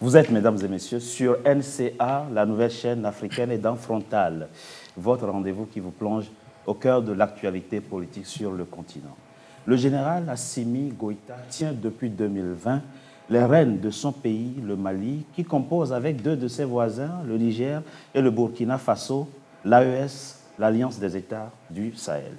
Vous êtes, mesdames et messieurs, sur NCA, la nouvelle chaîne africaine, et dans Frontal, votre rendez-vous qui vous plonge au cœur de l'actualité politique sur le continent. Le général Assimi Goïta tient depuis 2020 les rênes de son pays, le Mali, qui compose avec deux de ses voisins, le Niger et le Burkina Faso, l'AES, l'Alliance des États du Sahel.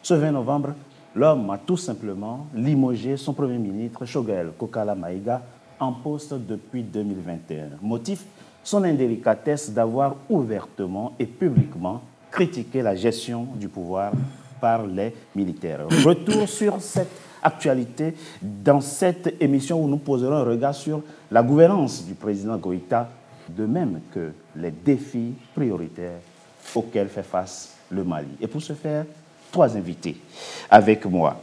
Ce 20 novembre, l'homme a tout simplement limogé son Premier ministre, Choguel Kokala Maïga, en poste depuis 2021. Motif, son indélicatesse d'avoir ouvertement et publiquement critiqué la gestion du pouvoir par les militaires. Retour sur cette actualité dans cette émission où nous poserons un regard sur la gouvernance du président Goïta, de même que les défis prioritaires auxquels fait face le Mali. Et pour ce faire, trois invités avec moi.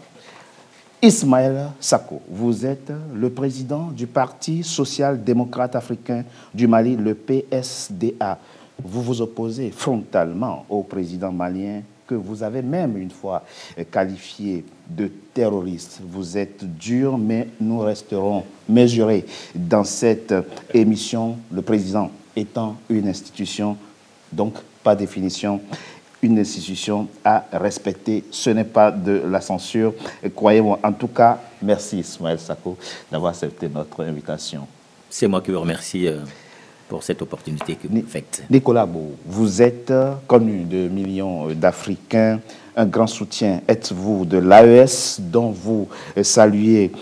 Ismaël Sako, vous êtes le président du Parti social-démocrate africain du Mali, le PSDA. Vous vous opposez frontalement au président malien que vous avez même une fois qualifié de terroriste. Vous êtes dur, mais nous resterons mesurés dans cette émission, le président étant une institution, donc par définition, une institution à respecter. Ce n'est pas de la censure, croyez-moi. En tout cas, merci Ismaël Sako d'avoir accepté notre invitation. C'est moi qui vous remercie pour cette opportunité que vous faites. Nicolas Bou, vous êtes connu de millions d'Africains, un grand soutien. Êtes-vous de l'AES dont vous saluez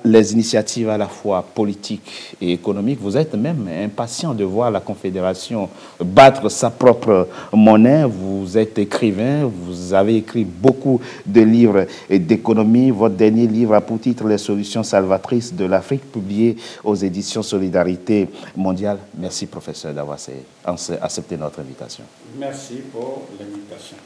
les initiatives à la fois politiques et économiques? Vous êtes même impatient de voir la Confédération battre sa propre monnaie. Vous êtes écrivain, vous avez écrit beaucoup de livres d'économie. Votre dernier livre a pour titre « Les solutions salvatrices de l'Afrique », publié aux éditions Solidarité Mondiale. Merci, professeur, d'avoir accepté notre invitation. Merci pour l'invitation.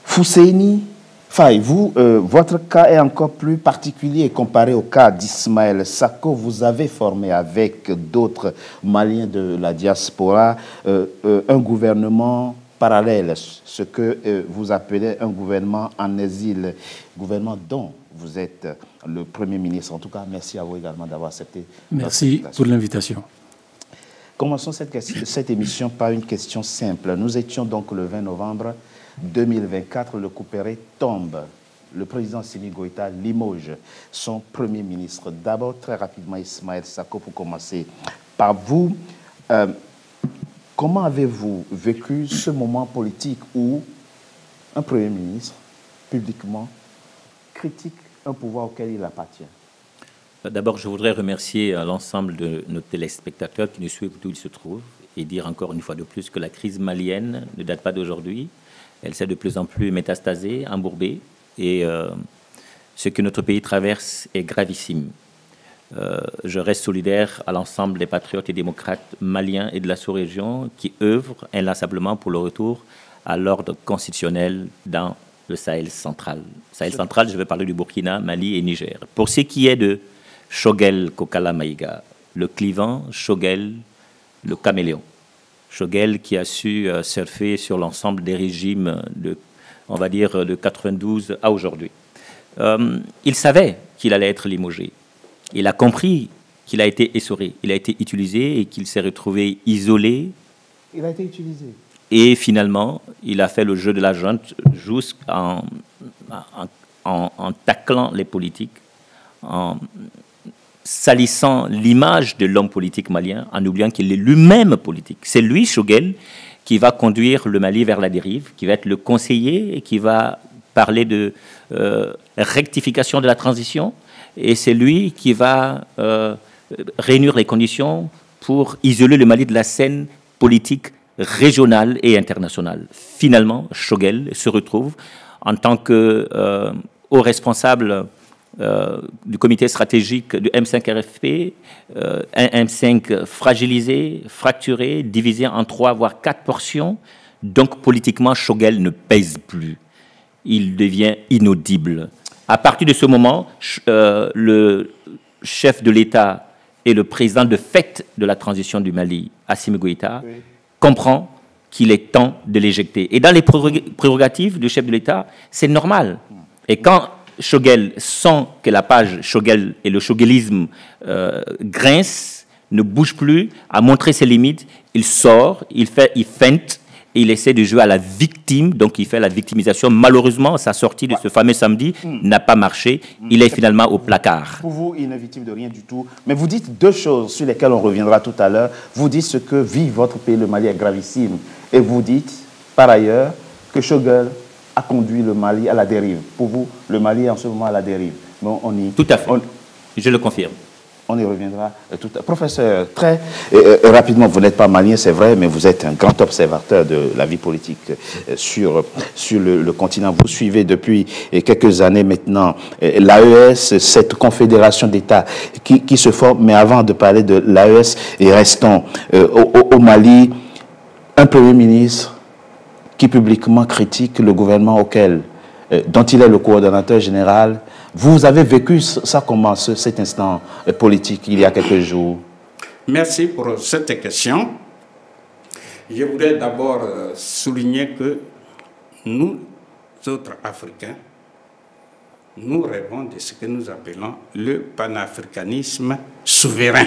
Fousseini Faye, vous, votre cas est encore plus particulier comparé au cas d'Ismaël Sako. Vous avez formé avec d'autres Maliens de la diaspora un gouvernement parallèle, ce que vous appelez un gouvernement en exil, gouvernement dont vous êtes le Premier ministre. En tout cas, merci à vous également d'avoir accepté. Merci pour l'invitation. Commençons cette émission par une question simple. Nous étions donc le 20 novembre 2024, le couperet tombe. Le président Assimi Goïta limoge son Premier ministre. D'abord, très rapidement, Ismaël Sako, pour commencer par vous. Comment avez-vous vécu ce moment politique où un Premier ministre, publiquement, critique un pouvoir auquel il appartient? D'abord, je voudrais remercier l'ensemble de nos téléspectateurs qui nous suivent d'où ils se trouvent et dire encore une fois de plus que la crise malienne ne date pas d'aujourd'hui. Elle s'est de plus en plus métastasée, embourbée, et ce que notre pays traverse est gravissime. Je reste solidaire à l'ensemble des patriotes et démocrates maliens et de la sous-région qui œuvrent inlassablement pour le retour à l'ordre constitutionnel dans le Sahel central. Sahel central, je vais parler du Burkina, Mali et Niger. Pour ce qui est de Choguel Kokala Maïga, le clivant, Choguel, le caméléon. Choguel qui a su surfer sur l'ensemble des régimes on va dire, de 92 à aujourd'hui. Il savait qu'il allait être limogé. Il a compris qu'il a été essoré, il a été utilisé et qu'il s'est retrouvé isolé. Il a été utilisé. Et finalement, il a fait le jeu de la junte jusqu'en taclant les politiques, en salissant l'image de l'homme politique malien, en oubliant qu'il est lui-même politique. C'est lui, Choguel, qui va conduire le Mali vers la dérive, qui va être le conseiller et qui va parler de rectification de la transition. Et c'est lui qui va réunir les conditions pour isoler le Mali de la scène politique régionale et internationale. Finalement, Choguel se retrouve en tant que haut responsable du comité stratégique du M5 RFP, un M5 fragilisé, fracturé, divisé en 3 voire 4 portions. Donc politiquement, Choguel ne pèse plus. Il devient inaudible. À partir de ce moment, le chef de l'État et le président de fait de la transition du Mali, Assimi Goïta, comprend qu'il est temps de l'éjecter. Et dans les prérogatives du chef de l'État, c'est normal. Et quand Choguel sent que la page Choguel et le choguelisme grince, ne bouge plus, a montré ses limites, il sort, il feinte, et il essaie de jouer à la victime, donc il fait la victimisation. Malheureusement, sa sortie de ce fameux samedi n'a pas marché. Il est finalement au placard. Pour vous, il n'est victime de rien du tout. Mais vous dites deux choses sur lesquelles on reviendra tout à l'heure. Vous dites ce que vit votre pays, le Mali, est gravissime. Et vous dites, par ailleurs, que Choguel a conduit le Mali à la dérive. Pour vous, le Mali est en ce moment à la dérive. Bon, tout à fait. Je le confirme. On y reviendra tout à l'heure. Professeur, très rapidement, vous n'êtes pas malien, c'est vrai, mais vous êtes un grand observateur de la vie politique sur le continent. Vous suivez depuis quelques années maintenant l'AES, cette confédération d'États qui se forme. Mais avant de parler de l'AES, et restons au Mali, un Premier ministre qui publiquement critique le gouvernement dont il est le coordonnateur général. Vous avez vécu ça comment, cet instant politique, il y a quelques jours? Merci pour cette question. Je voudrais d'abord souligner que nous, autres Africains, nous rêvons de ce que nous appelons le panafricanisme souverain,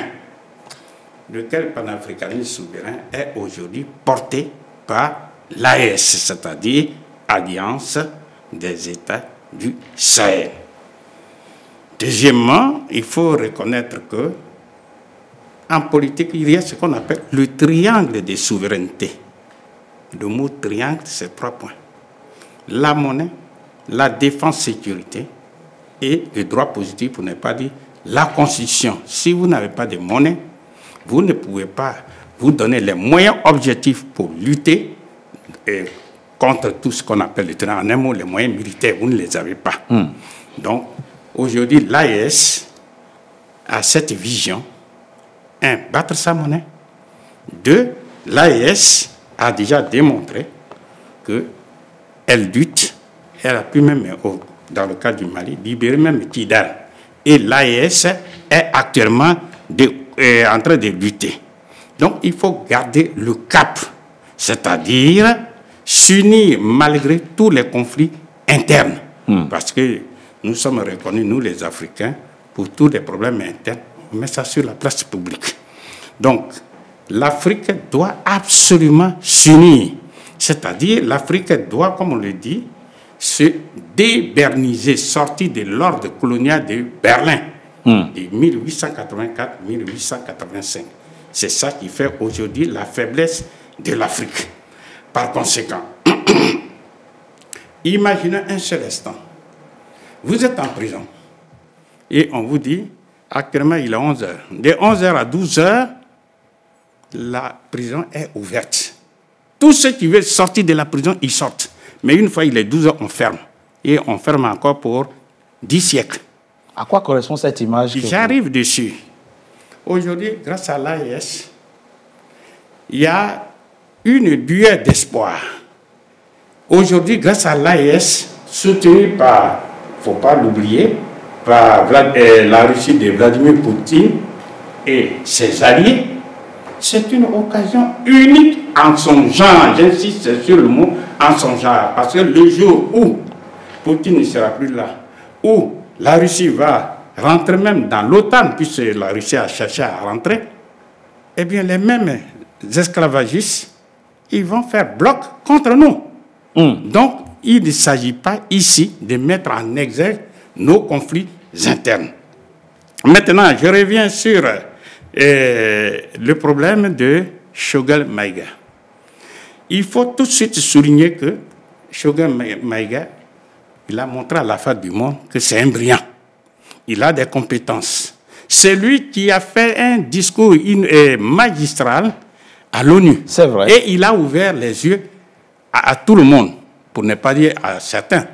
lequel panafricanisme souverain est aujourd'hui porté par l'AES, c'est-à-dire Alliance des États du Sahel. Deuxièmement, il faut reconnaître que en politique, il y a ce qu'on appelle le triangle des souverainetés. Le mot triangle, c'est 3 points. La monnaie, la défense-sécurité et le droit positif, pour ne pas dire la Constitution. Si vous n'avez pas de monnaie, vous ne pouvez pas vous donner les moyens objectifs pour lutter contre tout ce qu'on appelle le triangle. En un mot, les moyens militaires, vous ne les avez pas. Donc, aujourd'hui, l'AES a cette vision. 1, battre sa monnaie. 2, l'AES a déjà démontré qu'elle lutte. Elle a pu même, dans le cas du Mali, libérer même Kidal. Et l'AES est actuellement en train de lutter. Donc, il faut garder le cap, c'est-à-dire s'unir malgré tous les conflits internes. Parce que nous sommes reconnus, nous les Africains, pour tous les problèmes internes. On met ça sur la place publique. Donc, l'Afrique doit absolument s'unir. C'est-à-dire, l'Afrique doit, comme on le dit, se déberniser, sortir de l'ordre colonial de Berlin de 1884-1885. C'est ça qui fait aujourd'hui la faiblesse de l'Afrique. Par conséquent, imaginez un seul instant. Vous êtes en prison et on vous dit, actuellement il est 11 heures. De 11 heures à 12 heures, la prison est ouverte. Tous ceux qui veulent sortir de la prison, ils sortent. Mais une fois il est 12 heures, on ferme. Et on ferme encore pour 10 siècles. À quoi correspond cette image? J'arrive dessus. Aujourd'hui, grâce à l'AES, il y a une lueur d'espoir. Aujourd'hui, grâce à l'AES, soutenue par, il ne faut pas l'oublier, par la Russie de Vladimir Poutine et ses alliés, c'est une occasion unique en son genre. J'insiste sur le mot en son genre. Parce que le jour où Poutine ne sera plus là, où la Russie va rentrer même dans l'OTAN, puisque la Russie a cherché à rentrer, eh bien les mêmes esclavagistes, ils vont faire bloc contre nous. Donc, il ne s'agit pas ici de mettre en exergue nos conflits internes. Maintenant, je reviens sur le problème de Choguel Maïga. Il faut tout de suite souligner que Choguel Maïga, il a montré à la face du monde que c'est un brillant. Il a des compétences. C'est lui qui a fait un discours magistral à l'ONU. C'est vrai. Et il a ouvert les yeux à tout le monde, pour ne pas dire à certains.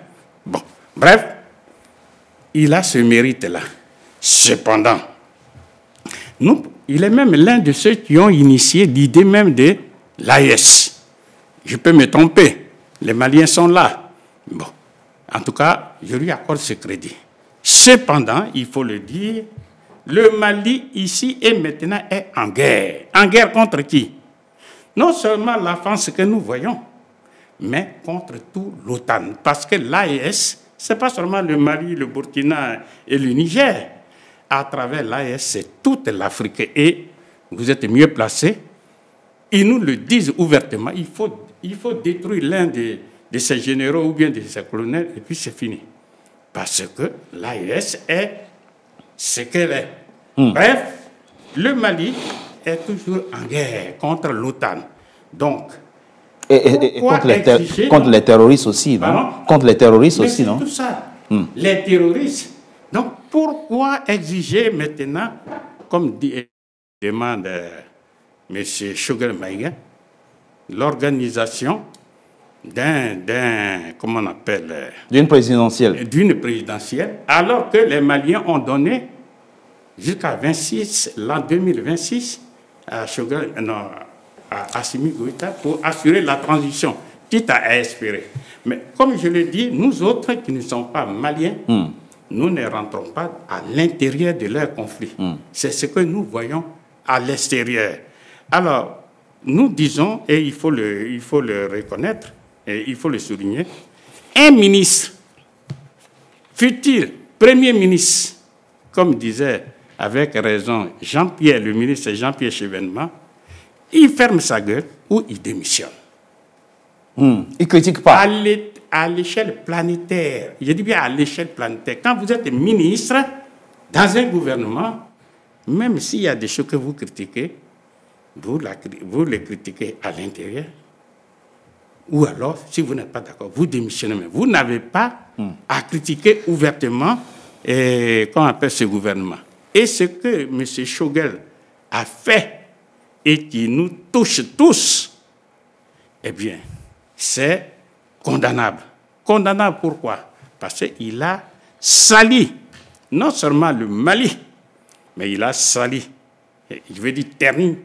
Bon, bref, il a ce mérite-là. Cependant, il est même l'un de ceux qui ont initié l'idée même de l'AES. Je peux me tromper. Les Maliens sont là. Bon, en tout cas, je lui accorde ce crédit. Cependant, il faut le dire, le Mali, ici et maintenant, est en guerre. En guerre contre qui? Non seulement la France que nous voyons, mais contre tout l'OTAN. Parce que l'AES Ce n'est pas seulement le Mali, le Burkina et le Niger. À travers l'AES, c'est toute l'Afrique. Et vous êtes mieux placés. Ils nous le disent ouvertement. Il faut détruire l'un de ces généraux ou bien de ces colonels, et puis c'est fini. Parce que l'AES est ce qu'elle est. Bref, le Mali est toujours en guerre contre l'OTAN. Donc, et contre les terroristes aussi, non? Contre les terroristes aussi, non? C'est tout ça. Les terroristes. Donc, pourquoi exiger maintenant, comme demande M. Choguel Maïga, l'organisation comment on appelle? D'une présidentielle. D'une présidentielle, alors que les Maliens ont donné jusqu'à l'an 2026 à Assimi Goïta pour assurer la transition, quitte à espérer. Mais comme je l'ai dit, nous autres qui ne sommes pas maliens, nous ne rentrons pas à l'intérieur de leur conflit. C'est ce que nous voyons à l'extérieur. Alors, nous disons, et il faut le reconnaître, et il faut le souligner, un ministre, fut-il Premier ministre, comme disait avec raison Jean-Pierre, le ministre Jean-Pierre Chevènement, il ferme sa gueule ou il démissionne. Il ne critique pas. À l'échelle planétaire, je dis bien à l'échelle planétaire, quand vous êtes ministre dans un gouvernement, même s'il y a des choses que vous critiquez, vous les critiquez à l'intérieur, ou alors, si vous n'êtes pas d'accord, vous démissionnez. Mais vous n'avez pas à critiquer ouvertement qu'on appelle ce gouvernement. Et ce que M. Choguel a fait et qui nous touche tous, eh bien, c'est condamnable. Condamnable pourquoi? Parce qu'il a sali non seulement le Mali, mais il a sali, je veux dire terni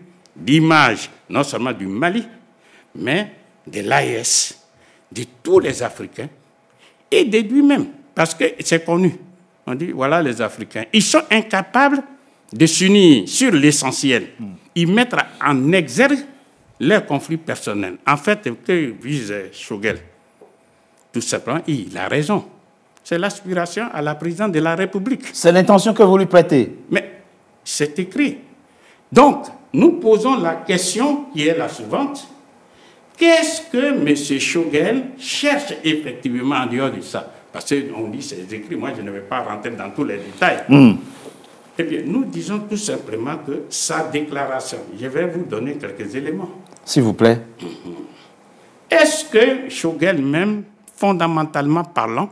l'image non seulement du Mali, mais de l'AES, de tous les Africains et de lui-même. Parce que c'est connu. On dit, voilà les Africains. Ils sont incapables de s'unir sur l'essentiel. Ils mettent en exergue leurs conflits personnels. En fait, que vise Choguel? Tout simplement, il a raison. C'est l'aspiration à la présidence de la République. C'est l'intention que vous lui prêtez. Mais c'est écrit. Donc, nous posons la question qui est la suivante. Qu'est-ce que M. Choguel cherche effectivement en dehors de ça? Parce qu'on dit c'est écrit, moi je ne vais pas rentrer dans tous les détails. Eh bien, nous disons tout simplement que sa déclaration, je vais vous donner quelques éléments. S'il vous plaît. Est-ce que Choguel même, fondamentalement parlant,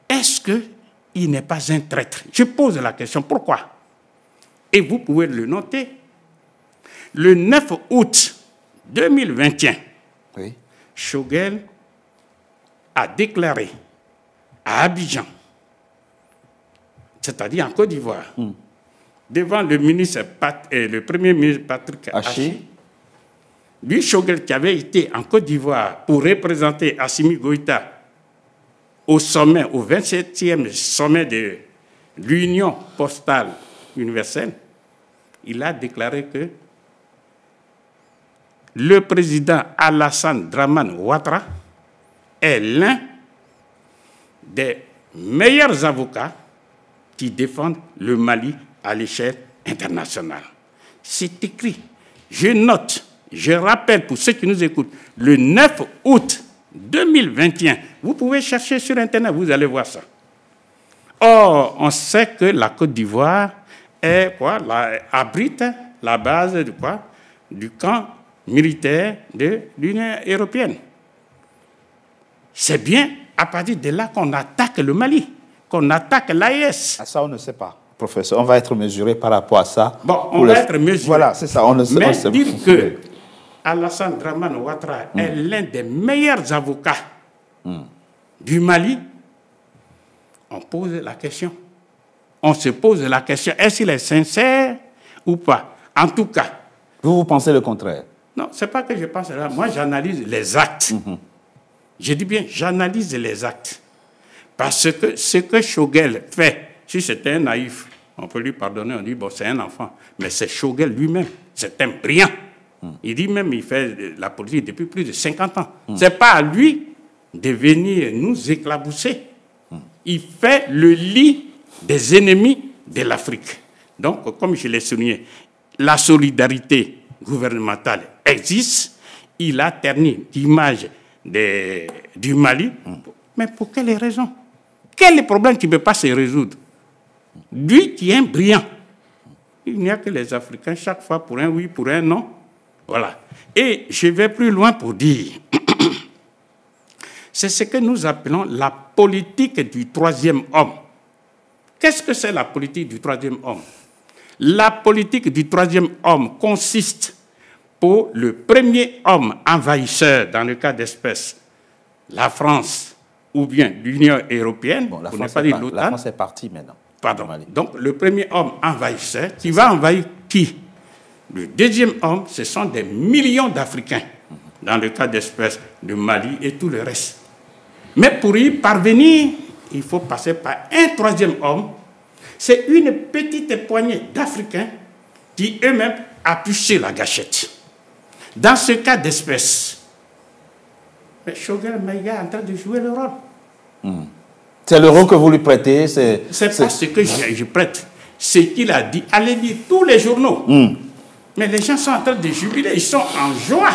est-ce qu'il n'est pas un traître? Je pose la question, pourquoi? Et vous pouvez le noter. Le 9 août 2021, oui. Choguel a déclaré à Abidjan, c'est-à-dire en Côte d'Ivoire, devant le Premier ministre Patrick Haché, lui, Choguel, qui avait été en Côte d'Ivoire pour représenter Assimi Goïta au sommet, au 27e sommet de l'Union postale universelle, il a déclaré que le président Alassane Dramane Ouattara est l'un des meilleurs avocats qui défendent le Mali à l'échelle internationale. C'est écrit. Je note, je rappelle pour ceux qui nous écoutent, le 9 août 2021, vous pouvez chercher sur Internet, vous allez voir ça. Or, on sait que la Côte d'Ivoire abrite la base de quoi? Du camp militaire de l'Union européenne. C'est bien à partir de là qu'on attaque le Mali, qu'on attaque l'AES. Ça, on ne sait pas, professeur. On va être mesuré par rapport à ça. Bon, on va être mesuré. Voilà, c'est ça. On ne sait, mais on dire que Alassane Dramane Ouattara est l'un des meilleurs avocats du Mali, on pose la question. On se pose la question, est-ce qu'il est sincère ou pas? En tout cas. Vous pensez le contraire? Non, ce n'est pas que je pense là. Moi, j'analyse les actes. Je dis bien, j'analyse les actes. Parce que ce que Choguel fait, si c'était un naïf, on peut lui pardonner, on dit, bon, c'est un enfant. Mais c'est Choguel lui-même, c'est un brillant. Il dit même, il fait la politique depuis plus de 50 ans. Ce n'est pas à lui de venir nous éclabousser. Il fait le lit des ennemis de l'Afrique. Donc, comme je l'ai souligné, la solidarité gouvernementale existe. Il a terni l'image du Mali. Mais pour quelles raisons? Quel est le problème qui ne peut pas se résoudre? Lui qui est brillant. Il n'y a que les Africains, chaque fois pour un oui, pour un non. Voilà. Et je vais plus loin pour dire, c'est ce que nous appelons la politique du troisième homme. Qu'est-ce que c'est la politique du troisième homme? La politique du troisième homme consiste pour le premier homme envahisseur, dans le cas d'espèce, la France ou bien l'Union européenne, Bon, la l'OTAN. France est partie maintenant. Pardon. Donc, le premier homme envahisseur, qui va envahir qui? Le deuxième homme, ce sont des millions d'Africains, dans le cas d'espèce de Mali et tout le reste. Mais pour y parvenir, il faut passer par un troisième homme. C'est une petite poignée d'Africains qui eux-mêmes appuient sur la gâchette. Dans ce cas d'espèce, Choguel Maïga est en train de jouer le rôle. C'est le rôle que vous lui prêtez. C'est pas ce que je prête. Ce qu'il a dit. Allez lire tous les journaux. Mais les gens sont en train de jubiler. Ils sont en joie.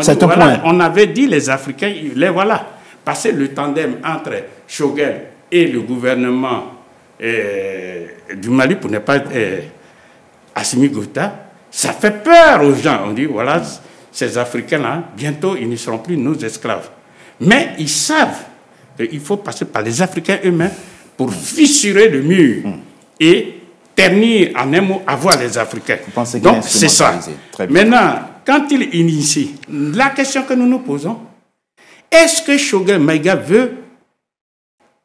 C'est un point. On avait dit les Africains, les voilà. Parce que le tandem entre Choguel et le gouvernement du Mali, pour ne pas être Assimi Goïta, ça fait peur aux gens. On dit, voilà, ces Africains-là, bientôt, ils ne seront plus nos esclaves. Mais ils savent qu'il faut passer par les Africains eux-mêmes pour fissurer le mur et ternir, en un mot, avoir les Africains. Donc, c'est ça. Maintenant, quand il initie, la question que nous nous posons, est-ce que Choguel Maïga veut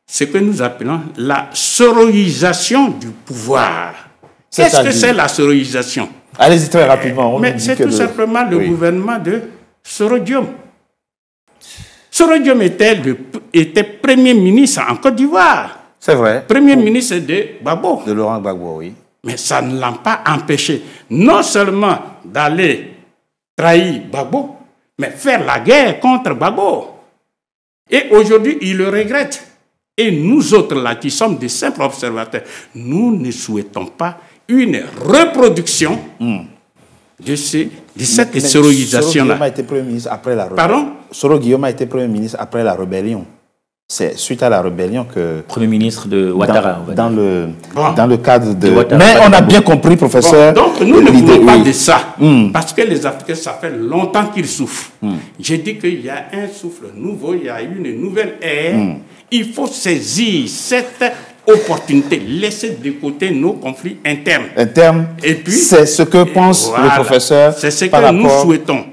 ce que nous appelons la soroisation du pouvoir? Qu'est-ce que c'est la soroisation? Allez-y très rapidement. Mais c'est tout simplement le gouvernement de Sorodium. Sorodium était Premier ministre en Côte d'Ivoire. C'est vrai. Premier ministre de Gbagbo. De Laurent Gbagbo, oui. Mais ça ne l'a pas empêché, non seulement d'aller trahir Gbagbo, mais faire la guerre contre Gbagbo. Et aujourd'hui, il le regrette. Et nous autres, là, qui sommes des simples observateurs, nous ne souhaitons pas une reproduction de cette soroisation-là. Soro Guillaume a été Premier ministre après la rébellion. Pardon? Soro Guillaume a été Premier ministre après la rébellion. C'est suite à la rébellion que... Premier ministre de Ouattara. Dans le cadre de... Ouattara, mais on a bien compris, professeur... donc nous ne voulons pas de ça. Parce que les Africains, ça fait longtemps qu'ils souffrent. J'ai dit qu'il y a un souffle nouveau, il y a une nouvelle ère. Il faut saisir cette opportunité, laisser de côté nos conflits internes. Et puis, c'est ce que pense le professeur. C'est ce que nous souhaitons.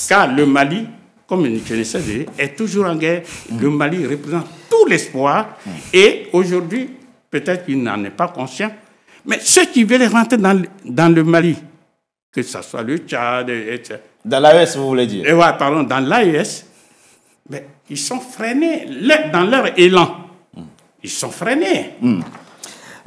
Car le Mali, comme je le sais, est toujours en guerre. Le Mali représente tout l'espoir. Et aujourd'hui, peut-être qu'il n'en est pas conscient. Mais ceux qui veulent rentrer dans le Mali, que ce soit le Tchad, etc. Dans l'AES, vous voulez dire? Pardon, dans l'AES, mais ils sont freinés dans leur élan. Ils sont freinés.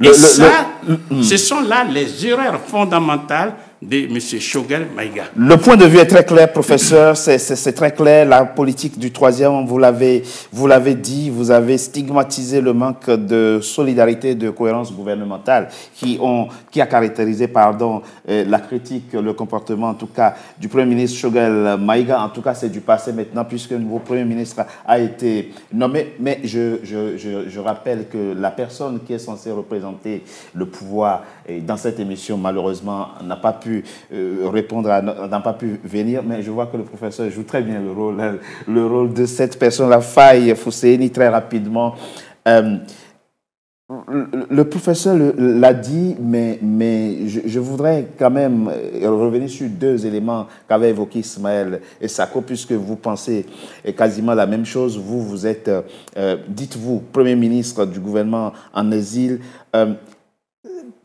Et ce sont là les erreurs fondamentales de M. Choguel Maïga. Le point de vue est très clair, professeur. C'est très clair. La politique du troisième, vous l'avez dit, vous avez stigmatisé le manque de solidarité, de cohérence gouvernementale qui a caractérisé, la critique, le comportement, en tout cas, du Premier ministre Choguel Maïga. En tout cas, c'est du passé maintenant, puisque le nouveau Premier ministre a été nommé. Mais je rappelle que la personne qui est censée représenter le pouvoir dans cette émission, malheureusement, n'a pas pu répondre, n'a pas pu venir, mais je vois que le professeur joue très bien le rôle de cette personne, la Faye Fousséni, très rapidement. Le professeur l'a dit, mais je voudrais quand même revenir sur deux éléments qu'avait évoqué Ismaël et Sako, puisque vous pensez quasiment la même chose. Vous êtes, dites-vous, Premier ministre du gouvernement en exil.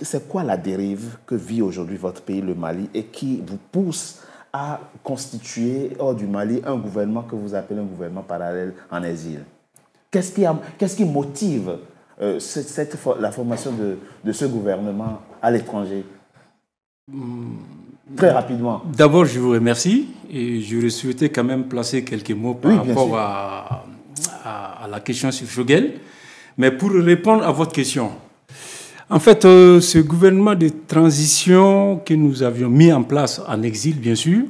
C'est quoi la dérive que vit aujourd'hui votre pays, le Mali, et qui vous pousse à constituer, hors du Mali, un gouvernement que vous appelez un gouvernement parallèle en exil? Qu'est-ce qui motive la formation de ce gouvernement à l'étranger? Très rapidement. D'abord, je vous remercie et je souhaitais quand même placer quelques mots par rapport à la question sur Shogel. Mais pour répondre à votre question, en fait, ce gouvernement de transition que nous avions mis en place en exil, bien sûr,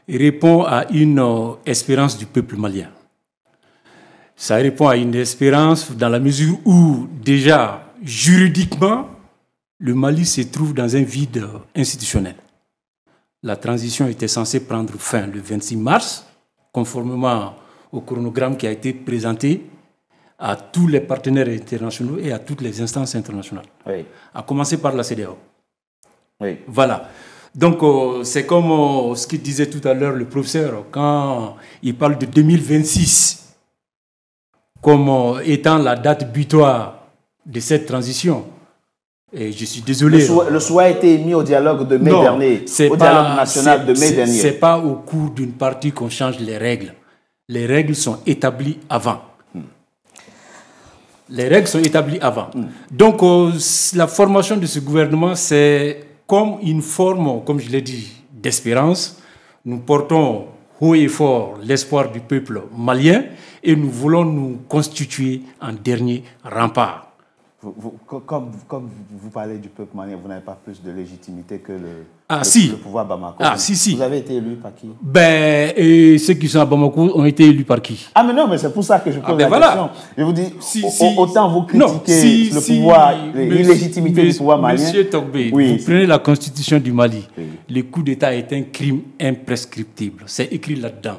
répond à une espérance du peuple malien. Ça répond à une espérance dans la mesure où, déjà, juridiquement, le Mali se trouve dans un vide institutionnel. La transition était censée prendre fin le 26 mars, conformément au chronogramme qui a été présenté à tous les partenaires internationaux et à toutes les instances internationales, Oui. à commencer par la CEDEAO. Oui. Voilà. Donc, c'est comme ce qu'il disait tout à l'heure le professeur, quand il parle de 2026 comme étant la date butoir de cette transition. Et je suis désolé. Le souhait a été émis au dialogue de mai dernier, au dialogue national de mai dernier. Ce n'est pas au cours d'une partie qu'on change les règles. Les règles sont établies avant. Les règles sont établies avant. Donc, la formation de ce gouvernement, c'est comme une forme, comme je l'ai dit, d'espérance. Nous portons haut et fort l'espoir du peuple malien et nous voulons nous constituer en dernier rempart. Comme vous parlez du peuple malien, vous n'avez pas plus de légitimité que le pouvoir Bamako. Si. Vous avez été élu par qui? Et ceux qui sont à Bamako ont été élus par qui? Ah mais non, mais c'est pour ça que je pose la question. Je vous dis, autant vous critiquez le pouvoir, l'illégitimité du pouvoir malien. Monsieur Togbé, vous prenez la constitution du Mali. Oui. Le coup d'État est un crime imprescriptible. C'est écrit là-dedans.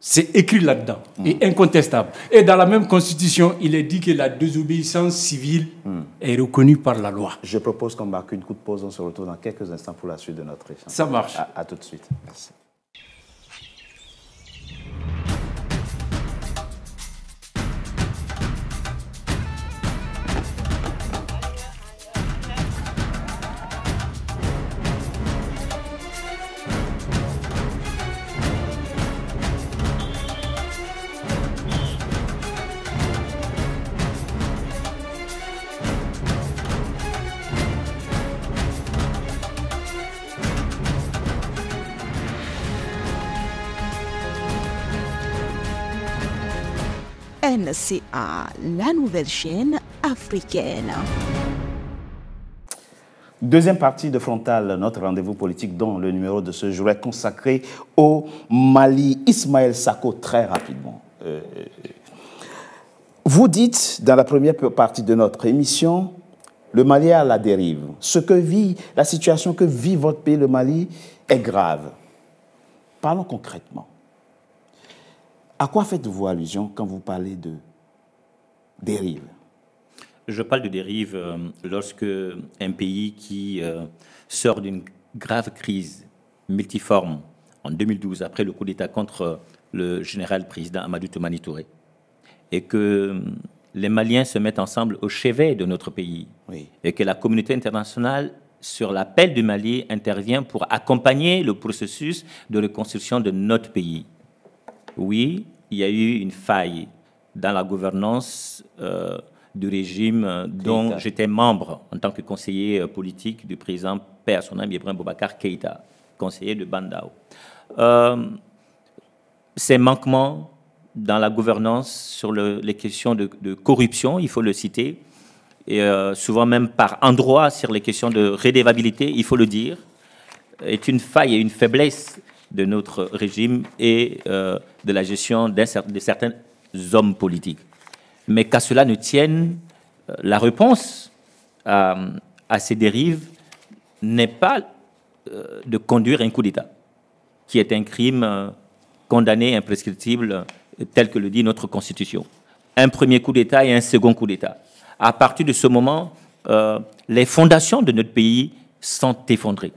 C'est écrit là-dedans et incontestable. Et dans la même constitution, il est dit que la désobéissance civile est reconnue par la loi. Je propose qu'on marque une coup de pause. On se retrouve dans quelques instants pour la suite de notre échange. Ça marche. À tout de suite. Merci. NCA, la nouvelle chaîne africaine. Deuxième partie de Frontal, notre rendez-vous politique dont le numéro de ce jour est consacré au Mali. Ismaël Sako, très rapidement. Vous dites, dans la première partie de notre émission, le Mali est à la dérive. La situation que vit votre pays, le Mali, est grave. Parlons concrètement. À quoi faites-vous allusion quand vous parlez de dérive? Je parle de dérive lorsque un pays qui sort d'une grave crise multiforme en 2012, après le coup d'État contre le général président Amadou Toumani Touré, et que les Maliens se mettent ensemble au chevet de notre pays, et que la communauté internationale, sur l'appel du Mali, intervient pour accompagner le processus de reconstruction de notre pays. Oui, il y a eu une faille dans la gouvernance du régime dont j'étais membre en tant que conseiller politique du président paix à son âme Ibrahim Boubacar Keïta, conseiller de Bandao. Ces manquements dans la gouvernance sur les questions de corruption, il faut le citer, et souvent même par endroit sur les questions de redevabilité, il faut le dire, est une faille et une faiblesse de notre régime et de la gestion de certains hommes politiques. Mais qu'à cela ne tienne, la réponse à ces dérives n'est pas de conduire un coup d'État, qui est un crime condamné, imprescriptible, tel que le dit notre Constitution. Un premier coup d'État et un second coup d'État. À partir de ce moment, les fondations de notre pays sont effondrées.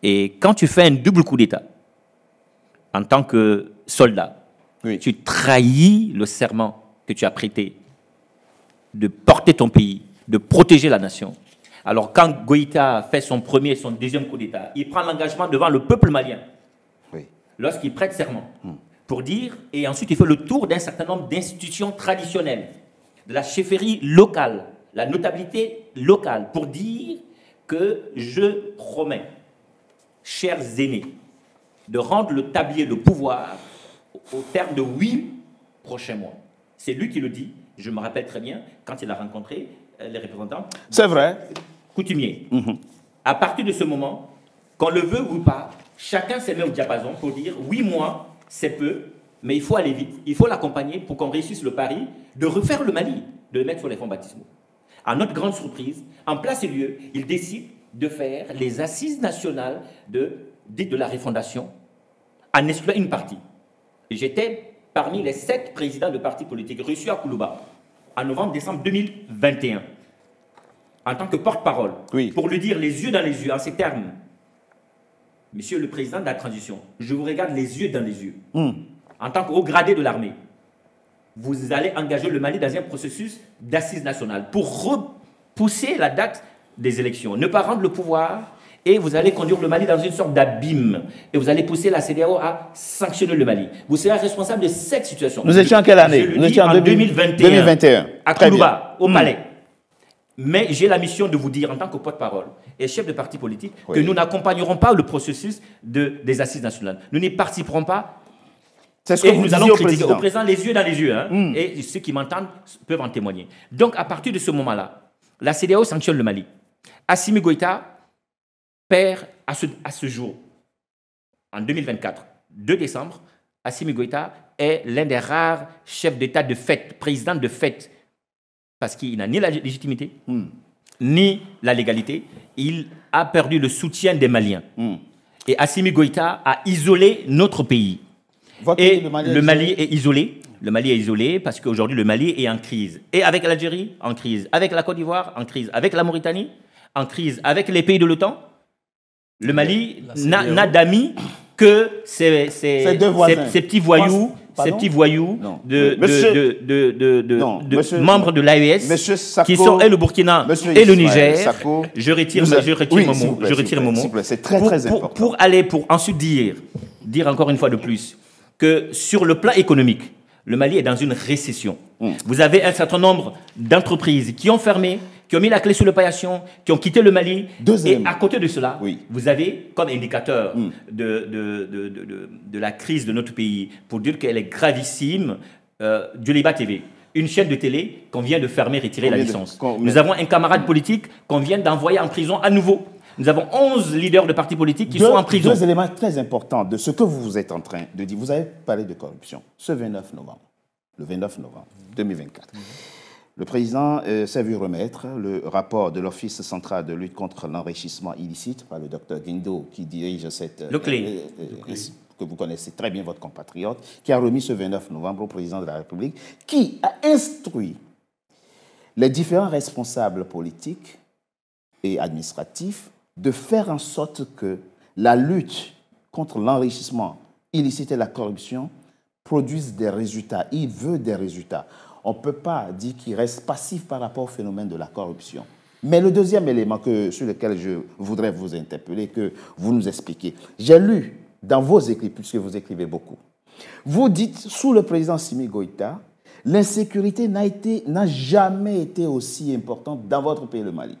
Et quand tu fais un double coup d'État, en tant que soldat, tu trahis le serment que tu as prêté de porter ton pays, de protéger la nation. Alors quand Goïta fait son premier et son deuxième coup d'État, il prend l'engagement devant le peuple malien, lorsqu'il prête serment, pour dire, et ensuite il fait le tour d'un certain nombre d'institutions traditionnelles, de la chefferie locale, la notabilité locale, pour dire que je promets, chers aînés, de rendre le tablier de pouvoir au terme de 8 prochains mois. C'est lui qui le dit. Je me rappelle très bien quand il a rencontré les représentants. C'est vrai. Coutumiers. À partir de ce moment, qu'on le veut ou pas, chacun se met au diapason pour dire 8 mois, c'est peu, mais il faut aller vite. Il faut l'accompagner pour qu'on réussisse le pari de refaire le Mali, de le mettre sur les fonds baptismaux. À notre grande surprise, en place et lieu, il décide de faire les assises nationales dites de la refondation en excluant une partie. J'étais parmi les 7 présidents de partis politiques reçus à Koulouba en novembre-décembre 2021 en tant que porte-parole pour lui dire les yeux dans les yeux, en ces termes. Monsieur le président de la transition, je vous regarde les yeux dans les yeux. En tant qu'haut gradé de l'armée, vous allez engager le Mali dans un processus d'assises nationales pour repousser la date des élections, ne pas rendre le pouvoir, et vous allez conduire le Mali dans une sorte d'abîme. Et vous allez pousser la CEDEAO à sanctionner le Mali. Vous serez responsable de cette situation. Nous étions en quelle année? Nous étions en 2021. À Koulouba, au Palais. Mais j'ai la mission de vous dire, en tant que porte-parole et chef de parti politique, que nous n'accompagnerons pas le processus des assises nationales. Nous n'y participerons pas. C'est ce que vous allons critiquer au président les yeux dans les yeux. Et ceux qui m'entendent peuvent en témoigner. Donc, à partir de ce moment-là, la CEDEAO sanctionne le Mali. Assimi Goïta perd à ce jour, en 2024, 2 décembre, Assimi Goïta est l'un des rares chefs d'État de fait, président de fait, parce qu'il n'a ni la légitimité, ni la légalité. Il a perdu le soutien des Maliens. Et Assimi Goïta a isolé notre pays. Le Mali est isolé. Le Mali est isolé parce qu'aujourd'hui, le Mali est en crise. Et avec l'Algérie, en crise. Avec la Côte d'Ivoire, en crise. Avec la Mauritanie, en crise. Avec les pays de l'OTAN, le Mali n'a d'amis que ces petits voyous, membres de l'AES qui sont et le Burkina et le Niger. Je retire mon mot. C'est très important. Pour ensuite dire encore une fois de plus que sur le plan économique, le Mali est dans une récession. Vous avez un certain nombre d'entreprises qui ont fermé, qui ont mis la clé sous le paillasson, qui ont quitté le Mali. Et à côté de cela, vous avez comme indicateur de la crise de notre pays, pour dire qu'elle est gravissime, Djoliba TV, une chaîne de télé qu'on vient de fermer, retirer la licence. Nous avons un camarade politique qu'on vient d'envoyer en prison à nouveau. Nous avons 11 leaders de partis politiques qui sont en prison. 2 éléments très importants de ce que vous êtes en train de dire. Vous avez parlé de corruption. Ce 29 novembre, le 29 novembre 2024, le président s'est vu remettre le rapport de l'Office central de lutte contre l'enrichissement illicite par le docteur Guindo, qui dirige cette... que vous connaissez très bien, votre compatriote, qui a remis ce 29 novembre au président de la République, qui a instruit les différents responsables politiques et administratifs de faire en sorte que la lutte contre l'enrichissement illicite et la corruption produise des résultats. Il veut des résultats. On ne peut pas dire qu'il reste passif par rapport au phénomène de la corruption. Mais le deuxième élément sur lequel je voudrais vous interpeller, que vous nous expliquez, j'ai lu dans vos écrits, puisque vous écrivez beaucoup, vous dites, sous le président Assimi Goïta, l'insécurité n'a jamais été aussi importante dans votre pays, le Mali.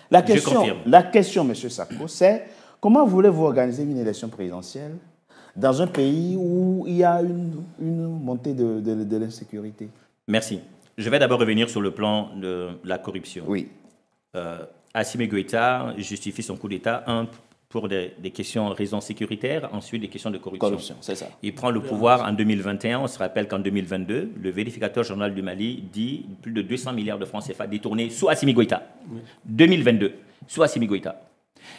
La question, M. Sako, c'est comment voulez-vous organiser une élection présidentielle dans un pays où il y a une montée de l'insécurité? Merci. Je vais d'abord revenir sur le plan de la corruption. Oui. Assimi Goïta justifie son coup d'État, pour des raisons sécuritaires, ensuite des questions de corruption. C'est ça. Il prend le pouvoir en 2021. On se rappelle qu'en 2022, le vérificateur général du Mali dit plus de 200 milliards de francs CFA détournés sous Assimi Goïta. 2022, sous Assimi Goïta.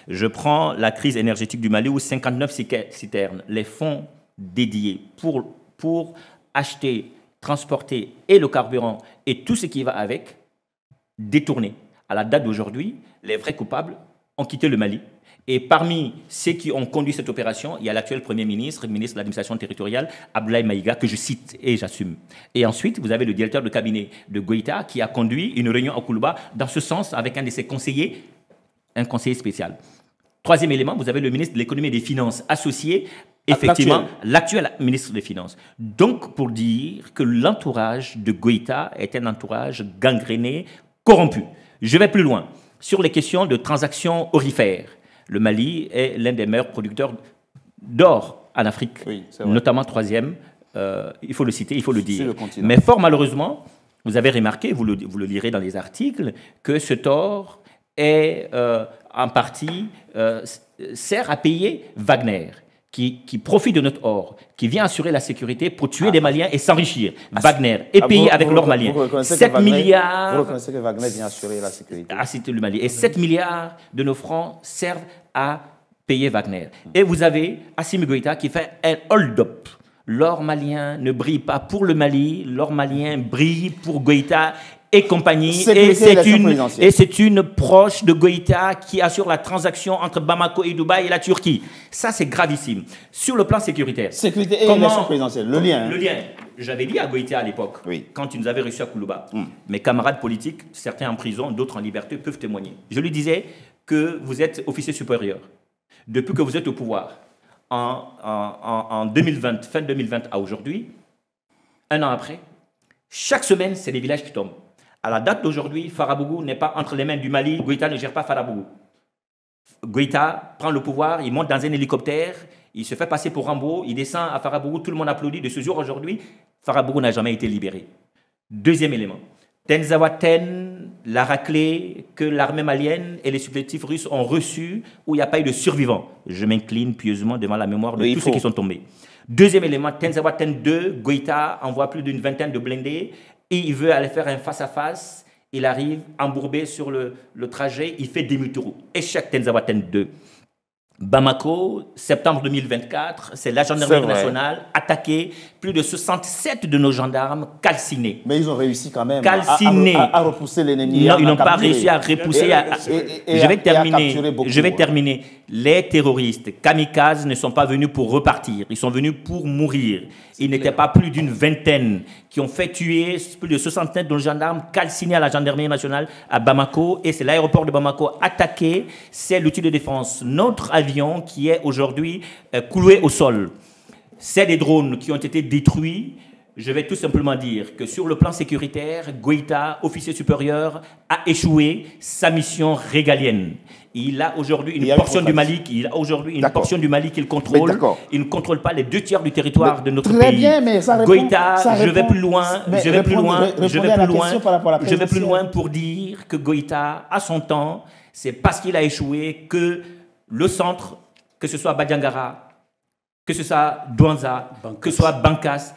Je prends la crise énergétique du Mali où 59 citernes, les fonds dédiés pour acheter, transporter et le carburant et tout ce qui va avec, détournés. À la date d'aujourd'hui, les vrais coupables ont quitté le Mali. Et parmi ceux qui ont conduit cette opération, il y a l'actuel Premier ministre, le ministre de l'administration territoriale, Abdoulaye Maïga, que je cite et j'assume. Et ensuite, vous avez le directeur de cabinet de Goïta qui a conduit une réunion à Koulouba dans ce sens avec un de ses conseillers, un conseiller spécial. Troisième élément, vous avez le ministre de l'économie et des finances associé, effectivement, l'actuel ministre des Finances. Donc, pour dire que l'entourage de Goïta est un entourage gangréné, corrompu. Je vais plus loin. Sur les questions de transactions aurifères, le Mali est l'un des meilleurs producteurs d'or en Afrique, notamment 3e il faut le citer, il faut le dire. continent. Mais fort malheureusement, vous avez remarqué, vous le lirez dans les articles, que ce tort est en partie sert à payer Wagner, qui profite de notre or, qui vient assurer la sécurité pour tuer des Maliens et s'enrichir. Wagner est payé avec l'or malien. 7 milliards. Vous reconnaissez que Wagner vient assurer la sécurité. À citer le Mali. Et 7 milliards de nos francs servent à payer Wagner. Et vous avez Assimi Goïta qui fait un hold-up. L'or malien ne brille pas pour le Mali, l'or malien brille pour Goïta et compagnie. Et c'est une proche de Goïta qui assure la transaction entre Bamako et Dubaï et la Turquie. Ça, c'est gravissime. Sur le plan sécuritaire. Sécurité et élection présidentielle, le lien. Le lien. J'avais dit à Goïta à l'époque, quand il nous avait reçus à Koulouba, mes camarades politiques, certains en prison, d'autres en liberté, peuvent témoigner. Je lui disais que vous êtes officier supérieur. Depuis que vous êtes au pouvoir, en 2020, fin 2020 à aujourd'hui, un an après, chaque semaine, c'est des villages qui tombent. À la date d'aujourd'hui, Farabougou n'est pas entre les mains du Mali, Goïta ne gère pas Farabougou. Goïta prend le pouvoir, il monte dans un hélicoptère, il se fait passer pour Rambo, il descend à Farabougou, tout le monde applaudit. De ce jour aujourd'hui, Farabougou n'a jamais été libéré. Deuxième élément, Tenzawaten, la raclée que l'armée malienne et les supplétifs russes ont reçue, où il n'y a pas eu de survivants. Je m'incline pieusement devant la mémoire de tous ceux qui sont tombés. Deuxième élément, Tenzawaten 2, Goïta envoie plus d'une vingtaine de blindés et il veut aller faire un face-à-face. Il arrive embourbé sur le trajet, il fait demi-tour. Échec Tenzawaten 2. Bamako, septembre 2024, c'est la gendarmerie nationale attaquée, plus de 67 de nos gendarmes calcinés. Mais ils ont réussi quand même à repousser l'ennemi. Non, ils n'ont pas réussi à repousser. Je vais terminer. Les terroristes kamikazes ne sont pas venus pour repartir, ils sont venus pour mourir. Ils n'étaient pas plus d'une vingtaine qui ont fait tuer plus de 67 de nos gendarmes calcinés à la gendarmerie nationale à Bamako. Et c'est l'aéroport de Bamako attaqué, c'est l'outil de défense. Notre avion qui est aujourd'hui cloué au sol. C'est des drones qui ont été détruits. Je vais tout simplement dire que sur le plan sécuritaire, Goïta, officier supérieur, a échoué sa mission régalienne. Il a aujourd'hui une portion du Mali qu'il contrôle. Il ne contrôle pas les 2 tiers du territoire de notre pays. Bien, mais ça répond, Goïta, je vais plus loin pour dire que Goïta, à son temps, c'est parce qu'il a échoué que le centre, que ce soit Badiangara, que ce soit Douanza, que ce soit Bankas,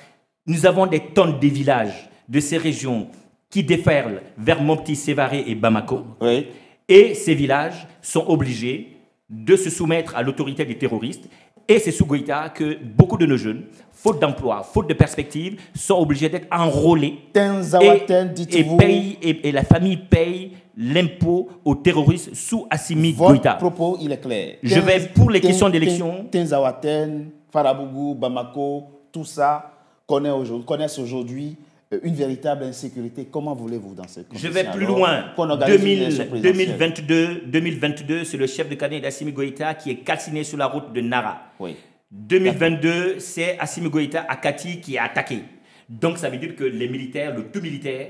nous avons des tonnes de villages de ces régions qui déferlent vers Mopti, Sévaré et Bamako. Oui. Et ces villages sont obligés de se soumettre à l'autorité des terroristes. Et c'est sous Goïta que beaucoup de nos jeunes, faute d'emploi, faute de perspective, sont obligés d'être enrôlés. Et la famille paye l'impôt aux terroristes sous Assimi Goïta. Votre propos, il est clair. Je vais pour les questions d'élection. Tenzawaten, Farabougou, Bamako, tout ça connaissent aujourd'hui une véritable insécurité. Comment voulez-vous dans cette condition? Je vais plus loin. 2022, c'est le chef de cabinet d'Assimi Goïta qui est calciné sur la route de Nara. Oui. 2022, c'est Assimi Goïta à Kati qui est attaqué. Donc ça veut dire que les militaires, le tout militaire,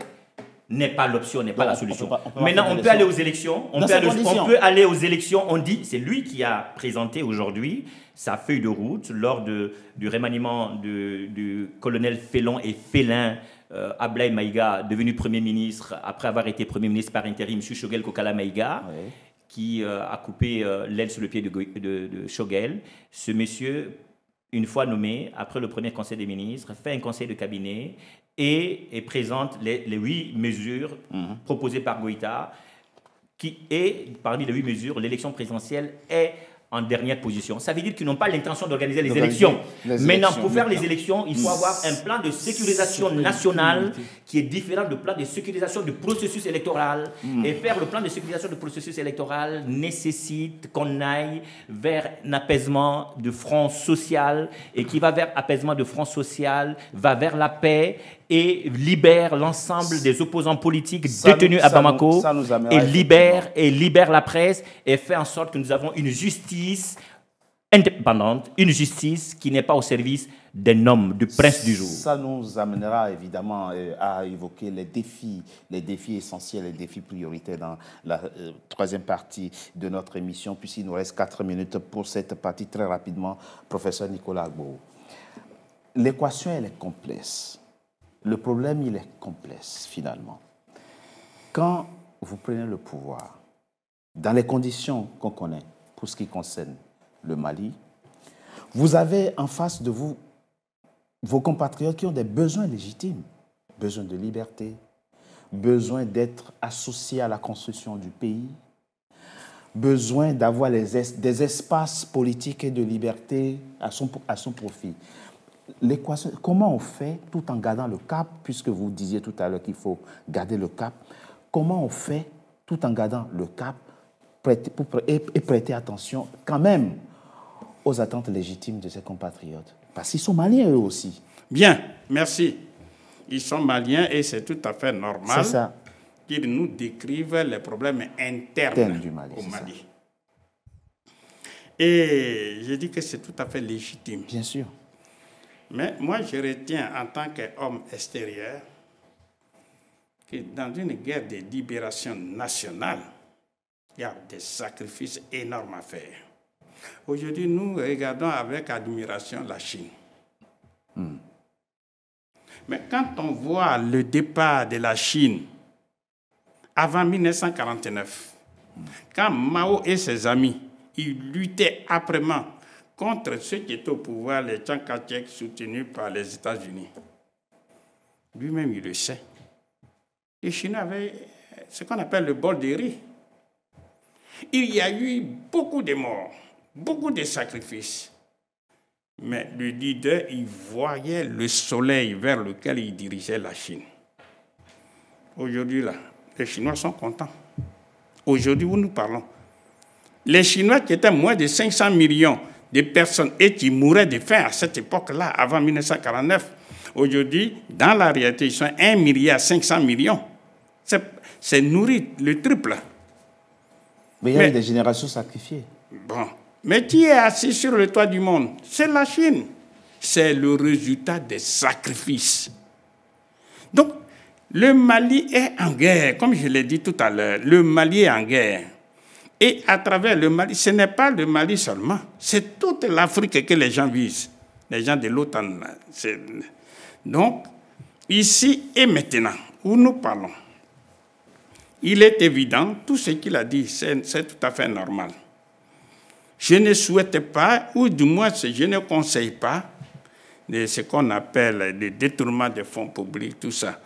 n'est pas l'option, n'est pas la solution. Maintenant, on peut aller aux élections. On peut aller aux élections. On dit, c'est lui qui a présenté aujourd'hui sa feuille de route lors du remaniement du colonel Félon et Félin Ablaye Maïga, devenu Premier ministre, après avoir été Premier ministre par intérim, M. Choguel Kokala Maïga, qui a coupé l'aile sur le pied de Choguel. Ce monsieur, une fois nommé, après le premier conseil des ministres, fait un conseil de cabinet et présente les 8 mesures proposées par Goïta, et parmi les 8 mesures, l'élection présidentielle est en dernière position. Ça veut dire qu'ils n'ont pas l'intention d'organiser les élections. Maintenant, pour faire les élections, il faut avoir un plan de sécurisation nationale qui est différent du plan de sécurisation du processus électoral. Et faire le plan de sécurisation du processus électoral nécessite qu'on aille vers un apaisement de front social, et qui va vers apaisement de front social, va vers la paix et libère l'ensemble des opposants politiques détenus à Bamako, et libère la presse, et fait en sorte que nous avons une justice indépendante, une justice qui n'est pas au service d'un homme, du prince du jour. Ça nous amènera évidemment à évoquer les défis essentiels, les défis prioritaires dans la troisième partie de notre émission, puisqu'il nous reste 4 minutes pour cette partie. Très rapidement, professeur Nicolas Agbo. l'équation, elle est complexe. Le problème, il est complexe, finalement. Quand vous prenez le pouvoir, dans les conditions qu'on connaît, pour ce qui concerne le Mali, vous avez en face de vous vos compatriotes qui ont des besoins légitimes, besoin de liberté, besoin d'être associés à la construction du pays, besoin d'avoir des espaces politiques et de liberté à son profit. L'équation, comment on fait tout en gardant le cap, puisque vous disiez tout à l'heure qu'il faut garder le cap, comment on fait tout en gardant le cap et prêter attention quand même aux attentes légitimes de ses compatriotes? Parce qu'ils sont maliens eux aussi. Bien, merci. Ils sont maliens et c'est tout à fait normal qu'ils nous décrivent les problèmes internes du Mali, au Mali. Et je dis que c'est tout à fait légitime. Bien sûr. Mais moi, je retiens en tant qu'homme extérieur que dans une guerre de libération nationale, il y a des sacrifices énormes à faire. Aujourd'hui, nous regardons avec admiration la Chine. Mais quand on voit le départ de la Chine avant 1949, quand Mao et ses amis, ils luttaient âprement contre ceux qui étaient au pouvoir, les Chiang Kai-shek soutenus par les États-Unis. Lui-même, il le sait. Les Chinois avaient ce qu'on appelle le bol de riz. Il y a eu beaucoup de morts, beaucoup de sacrifices. Mais le leader, il voyait le soleil vers lequel il dirigeait la Chine. Aujourd'hui, là, les Chinois sont contents. Aujourd'hui, où nous parlons, les Chinois qui étaient moins de 500 millions de personnes et qui mouraient de faim à cette époque-là, avant 1949, aujourd'hui, dans la réalité, ils sont 1,5 milliard. C'est nourri le triple. Mais il y a eu des générations sacrifiées. Bon. Mais qui est assis sur le toit du monde? C'est la Chine. C'est le résultat des sacrifices. Donc, le Mali est en guerre. Comme je l'ai dit tout à l'heure, le Mali est en guerre. Et à travers le Mali, ce n'est pas le Mali seulement. C'est toute l'Afrique que les gens visent. Les gens de l'OTAN. Donc, ici et maintenant, où nous parlons, il est évident, tout ce qu'il a dit, c'est tout à fait normal. Je ne souhaite pas, ou du moins je ne conseille pas, de ce qu'on appelle le détournement des fonds publics, tout ça.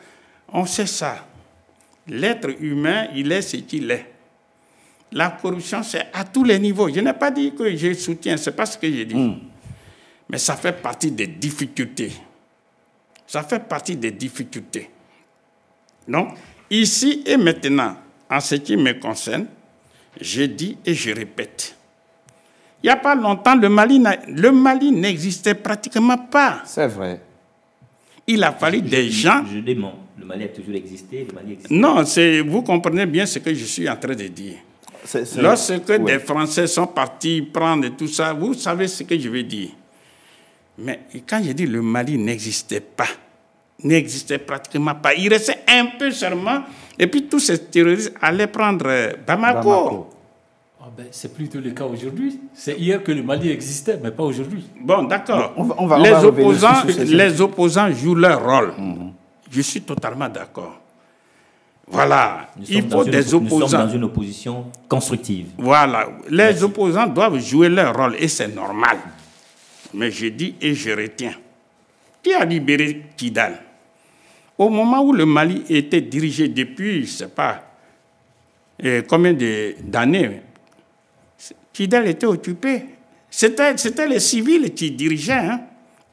On sait ça. L'être humain, il est ce qu'il est. La corruption, c'est à tous les niveaux. Je n'ai pas dit que je soutiens, ce n'est pas ce que j'ai dit. Mais ça fait partie des difficultés. Ça fait partie des difficultés. Donc, ici et maintenant, en ce qui me concerne, je dis et je répète, il n'y a pas longtemps, le Mali n'existait pratiquement pas. C'est vrai. Il a fallu des gens... Je dément. Le Mali a toujours existé. Le Mali existe. Non, vous comprenez bien ce que je suis en train de dire. Lorsque des Français sont partis prendre tout ça, vous savez ce que je veux dire. Mais quand je dis le Mali n'existait pratiquement pas. Il restait un peu seulement, et puis tous ces terroristes allaient prendre Bamako. Ah ben, c'est plutôt le cas aujourd'hui. C'est hier que le Mali existait, mais pas aujourd'hui. Bon, d'accord. Les les opposants jouent leur rôle. Je suis totalement d'accord. Voilà. Il faut des opposants. Nous sommes dans une opposition constructive. Voilà. Les opposants doivent jouer leur rôle, et c'est normal. Mais je dis et je retiens. Qui a libéré Kidal? Au moment où le Mali était dirigé depuis, je ne sais pas combien d'années, Kidal était occupé. C'était les civils qui dirigeaient. Hein.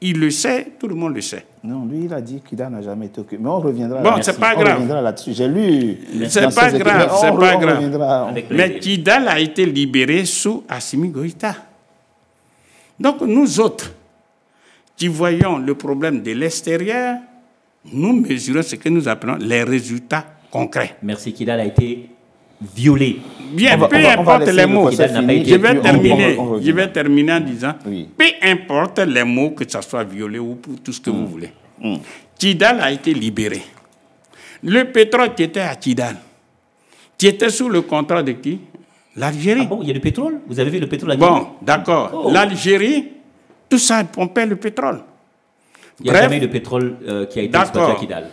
Il le sait, tout le monde le sait. Non, lui, il a dit que Kidal n'a jamais été occupé. Mais on reviendra là-dessus. Bon, c'est pas grave. On reviendra là-dessus. J'ai lu. C'est pas grave, c'est pas grave. Mais Kidal a été libéré sous Assimi Goïta. Donc, nous autres, qui voyons le problème de l'extérieur, nous mesurons ce que nous appelons les résultats concrets. Merci. Kidal a été violé. Bien, peu importe les mots. Je vais terminer en disant, peu importe les mots, que ça soit violé ou pour tout ce que vous voulez. Kidal a été libéré. Le pétrole qui était à Kidal, qui était sous le contrat de qui? L'Algérie. Ah bon, il y a du pétrole? Vous avez vu le pétrole à Bon, d'accord. Oh. L'Algérie, tout ça pompait le pétrole. Il n'y a jamais eu de pétrole qui a été exploité à Kidal.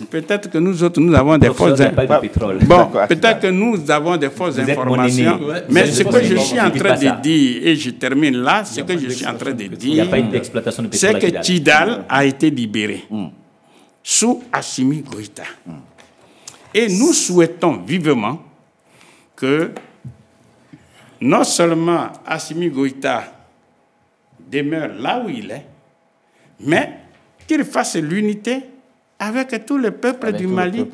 Peut-être que nous autres, nous avons des fausses informations. Bon, peut-être que nous avons des fausses informations. Mais ce que je suis en train de dire, et je termine là, ce que je suis en train de dire, c'est que Kidal a été libéré sous Assimi Goïta. Et nous souhaitons vivement que non seulement Assimi Goïta demeure là où il est, mais qu'il fasse l'unité avec tout le peuple du Mali.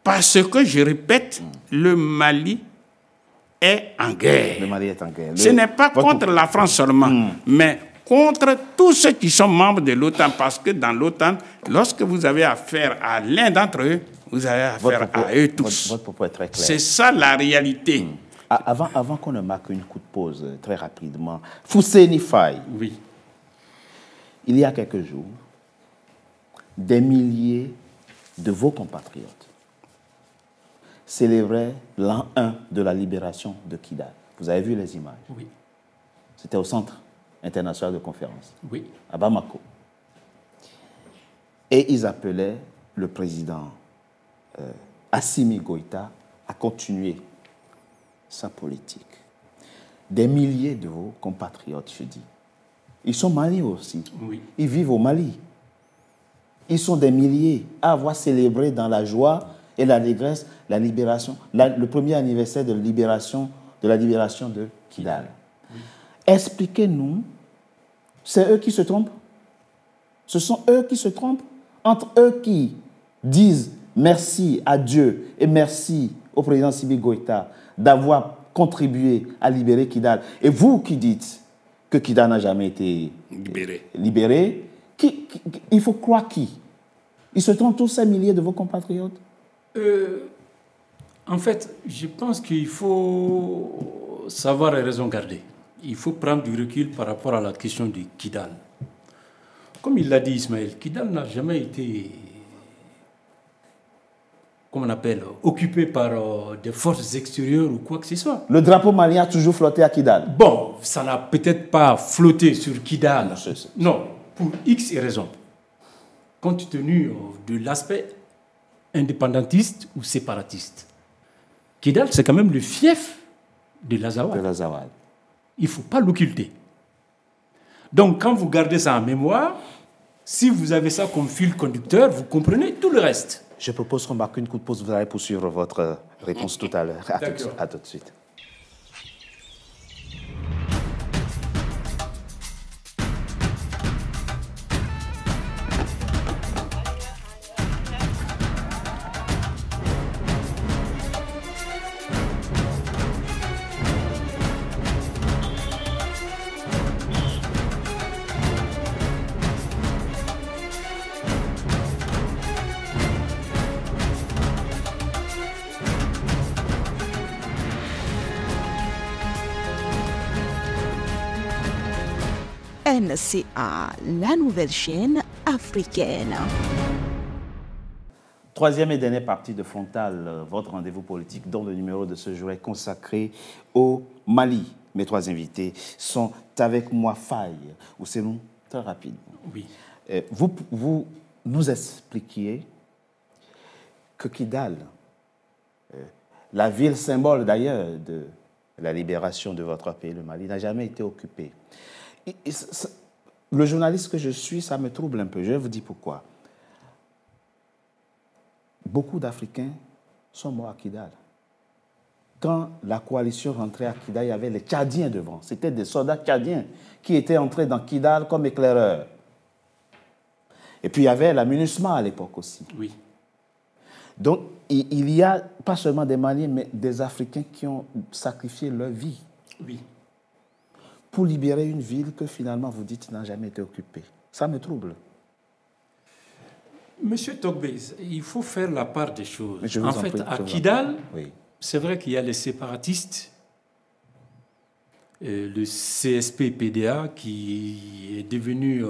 Parce que, je répète, le Mali est en guerre. Le Mali est en guerre. Ce n'est pas contre la France seulement, mais contre tous ceux qui sont membres de l'OTAN. Parce que dans l'OTAN, lorsque vous avez affaire à l'un d'entre eux, vous avez affaire à eux tous. Votre propos est très clair. C'est ça la réalité. Avant qu'on ne marque une coup de pause, très rapidement, Fousseni Faye. Oui. Il y a quelques jours, des milliers de vos compatriotes célébraient l'an 1 de la libération de Kidal. Vous avez vu les images? Oui. C'était au Centre international de conférence, oui, à Bamako. Et ils appelaient le président Assimi Goïta à continuer sa politique. Des milliers de vos compatriotes, je dis. Ils sont maliens aussi. Oui. Ils vivent au Mali. Ils sont des milliers à avoir célébré dans la joie et la dégresse la libération, le premier anniversaire de la libération de Kidal. Oui. Expliquez-nous, c'est eux qui se trompent? Ce sont eux qui se trompent? Entre eux qui disent merci à Dieu et merci au président Assimi Goïta d'avoir contribué à libérer Kidal, et vous qui dites que Kidal n'a jamais été libéré, il faut croire qui? Ils se trompent tous ces milliers de vos compatriotes? En fait, je pense qu'il faut savoir et raison garder. Il faut prendre du recul par rapport à la question de Kidal. Comme il l'a dit Ismaël, Kidal n'a jamais été, comment on appelle, occupé par des forces extérieures ou quoi que ce soit. Le drapeau malien a toujours flotté à Kidal? Bon, ça n'a peut-être pas flotté sur Kidal. Non, pour X raisons. Compte tenu de l'aspect indépendantiste ou séparatiste. Kidal, c'est quand même le fief de l'Azawad. Il ne faut pas l'occulter. Donc, quand vous gardez ça en mémoire, si vous avez ça comme fil conducteur, vous comprenez tout le reste. Je propose qu'on marque une coup de pause. Vous allez poursuivre votre réponse tout à l'heure. À tout de suite. NCA, la nouvelle chaîne africaine. Troisième et dernière partie de Frontal, votre rendez-vous politique, dont le numéro de ce jour est consacré au Mali. Mes trois invités sont avec moi, Faye, ou c'est nous, très rapide. Oui. Vous nous expliquiez que Kidal, la ville symbole d'ailleurs de la libération de votre pays, le Mali, n'a jamais été occupée. Le journaliste que je suis, ça me trouble un peu. Je vais vous dire pourquoi. Beaucoup d'Africains sont morts à Kidal. Quand la coalition rentrait à Kidal, il y avait les Tchadiens devant. C'était des soldats tchadiens qui étaient entrés dans Kidal comme éclaireurs. Et puis il y avait la MINUSMA à l'époque aussi. Oui. Donc il y a pas seulement des Maliens, mais des Africains qui ont sacrifié leur vie. Oui. Pour libérer une ville que finalement vous dites n'a jamais été occupée. Ça me trouble. Monsieur Togbé, il faut faire la part des choses. En fait, à Kidal, c'est vrai qu'il y a les séparatistes, le CSP-PDA qui est devenu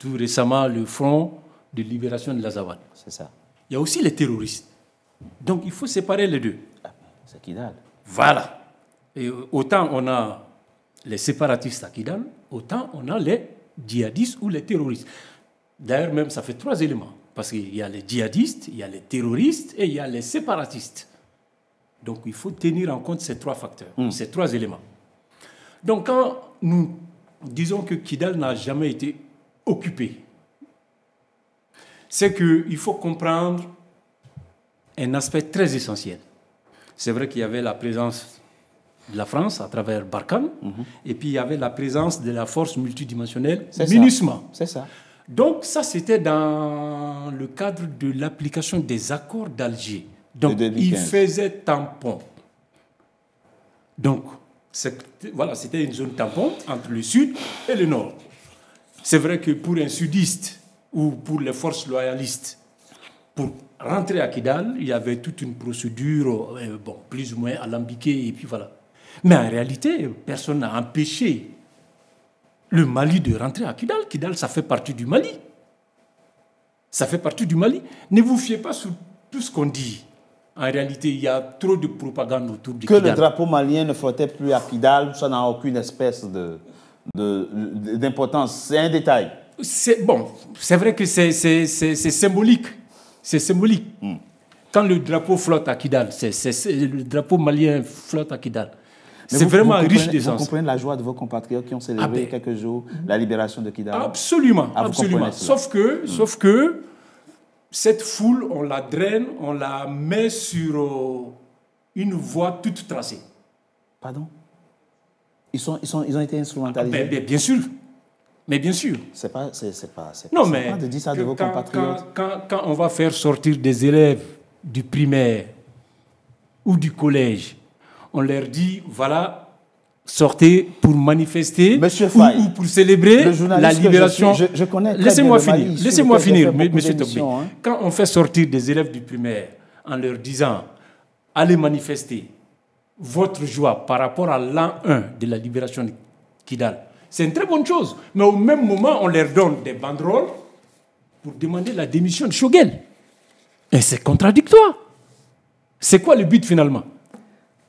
tout récemment le Front de libération de l'Azawad. C'est ça. Il y a aussi les terroristes. Donc il faut séparer les deux. C'est Kidal. Voilà. Et autant on a les séparatistes à Kidal, autant on a les djihadistes ou les terroristes. D'ailleurs, même, ça fait 3 éléments. Parce qu'il y a les djihadistes, il y a les terroristes et il y a les séparatistes. Donc, il faut tenir en compte ces 3 facteurs, ces 3 éléments. Donc, quand nous disons que Kidal n'a jamais été occupé, c'est qu'il faut comprendre un aspect très essentiel. C'est vrai qu'il y avait la présence de la France à travers Barkhane, et puis il y avait la présence de la force multidimensionnelle MINUSMA. C'est ça. Donc ça, c'était dans le cadre de l'application des accords d'Alger. Donc il faisait tampon. Donc voilà, c'était une zone tampon entre le sud et le nord. C'est vrai que pour un sudiste ou pour les forces loyalistes, pour rentrer à Kidal, il y avait toute une procédure, plus ou moins alambiquée, et puis voilà. Mais en réalité, personne n'a empêché le Mali de rentrer à Kidal. Kidal, ça fait partie du Mali. Ça fait partie du Mali. Ne vous fiez pas sur tout ce qu'on dit. En réalité, il y a trop de propagande autour de Kidal. Que le drapeau malien ne flottait plus à Kidal, ça n'a aucune espèce d'importance. C'est un détail. C'est vrai que c'est symbolique. C'est symbolique. Quand le drapeau flotte à Kidal, le drapeau malien flotte à Kidal. C'est vraiment riche d'essence. Vous comprenez la joie de vos compatriotes qui ont célébré quelques jours la libération de Kidal? Absolument, absolument. Sauf que cette foule, on la draine, on la met sur une voie toute tracée. Pardon? Ils ont été instrumentalisés? Bien sûr. Mais bien sûr. C'est pas de dire ça de vos compatriotes. Quand on va faire sortir des élèves du primaire ou du collège, on leur dit, voilà, sortez pour manifester ou pour célébrer la libération. Je connais Laissez-moi finir, monsieur Tobé. Quand on fait sortir des élèves du primaire en leur disant, allez manifester votre joie par rapport à l'an 1 de la libération de Kidal, c'est une très bonne chose. Mais au même moment, on leur donne des banderoles pour demander la démission de Choguel. Et c'est contradictoire. C'est quoi le but finalement?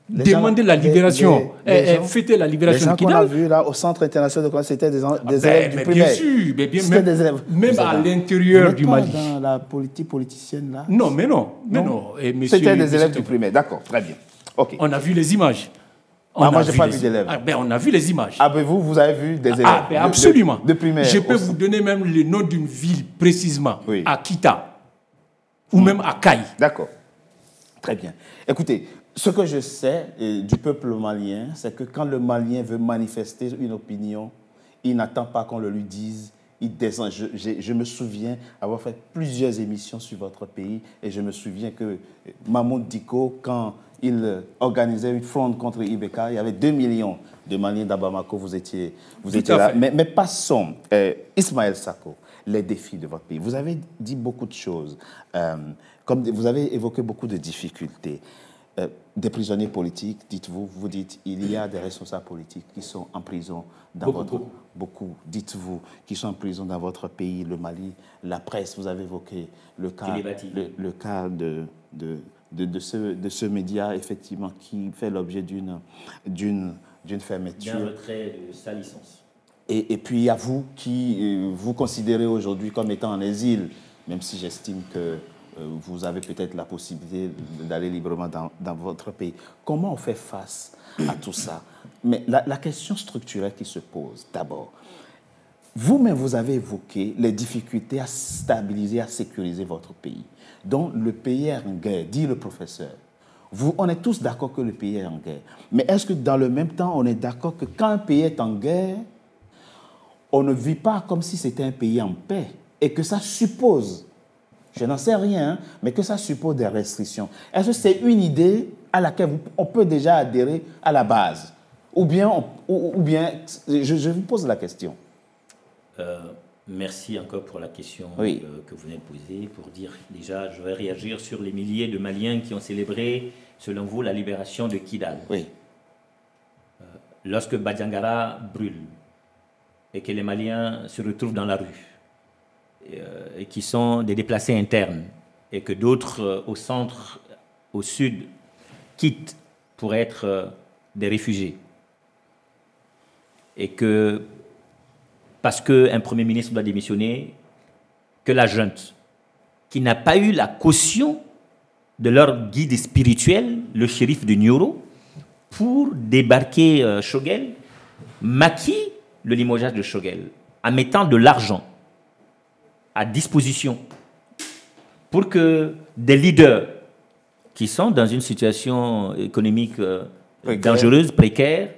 Demander la libération, fêter la libération de Kidal. Les gens qu'on a vus là au Centre international de commerce, c'était des élèves du primaire. Bien sûr, même à l'intérieur du Mali. Vous n'êtes pas dans la politique politicienne là? Non. C'était des élèves du primaire, d'accord, très bien. Okay. On a vu les images. Moi, je n'ai pas vu d'élèves. On a vu les images. Vous avez vu des élèves absolument. De primaire. Je peux vous donner même le nom d'une ville précisément, à Kita, ou même à Kaï. D'accord, très bien. Écoutez, ce que je sais du peuple malien, c'est que quand le Malien veut manifester une opinion, il n'attend pas qu'on le lui dise, il descend. Je me souviens avoir fait plusieurs émissions sur votre pays et je me souviens que Mahmoud Dicko, quand il organisait une fronde contre Ibeka, il y avait 2 millions de Maliens d'Abamako, vous étiez là. Mais passons, Ismaël Sako, les défis de votre pays. Vous avez dit beaucoup de choses, comme vous avez évoqué beaucoup de difficultés. Des prisonniers politiques, dites-vous, vous dites, il y a des responsables politiques qui sont en prison dans beaucoup, dites-vous, qui sont en prison dans votre pays, le Mali, la presse, vous avez évoqué le cas de ce média, effectivement, qui fait l'objet d'une fermeture. D'un retrait de sa licence. Et puis, il y a vous qui vous considérez aujourd'hui comme étant en exil, même si j'estime que vous avez peut-être la possibilité d'aller librement dans votre pays. Comment on fait face à tout ça? Mais la question structurelle qui se pose, d'abord, vous-même, vous avez évoqué les difficultés à stabiliser, à sécuriser votre pays. Donc, le pays est en guerre, dit le professeur. On est tous d'accord que le pays est en guerre. Mais est-ce que dans le même temps, on est d'accord que quand un pays est en guerre, on ne vit pas comme si c'était un pays en paix et que ça suppose, je n'en sais rien, mais que ça suppose des restrictions. Est-ce que c'est une idée à laquelle on peut déjà adhérer à la base? Ou bien je vous pose la question. Merci encore pour la question que vous venez de poser. Pour dire, déjà, je vais réagir sur les milliers de Maliens qui ont célébré, selon vous, la libération de Kidal. Oui. Lorsque Badjangara brûle et que les Maliens se retrouvent dans la rue, et qui sont des déplacés internes, et que d'autres au centre, au sud, quittent pour être des réfugiés. Et que, parce qu'un Premier ministre doit démissionner, que la junte, qui n'a pas eu la caution de leur guide spirituel, le shérif de Nioro, pour débarquer Choguel, maquille le limogeage de Choguel en mettant de l'argent à disposition pour que des leaders qui sont dans une situation économique dangereuse, précaire,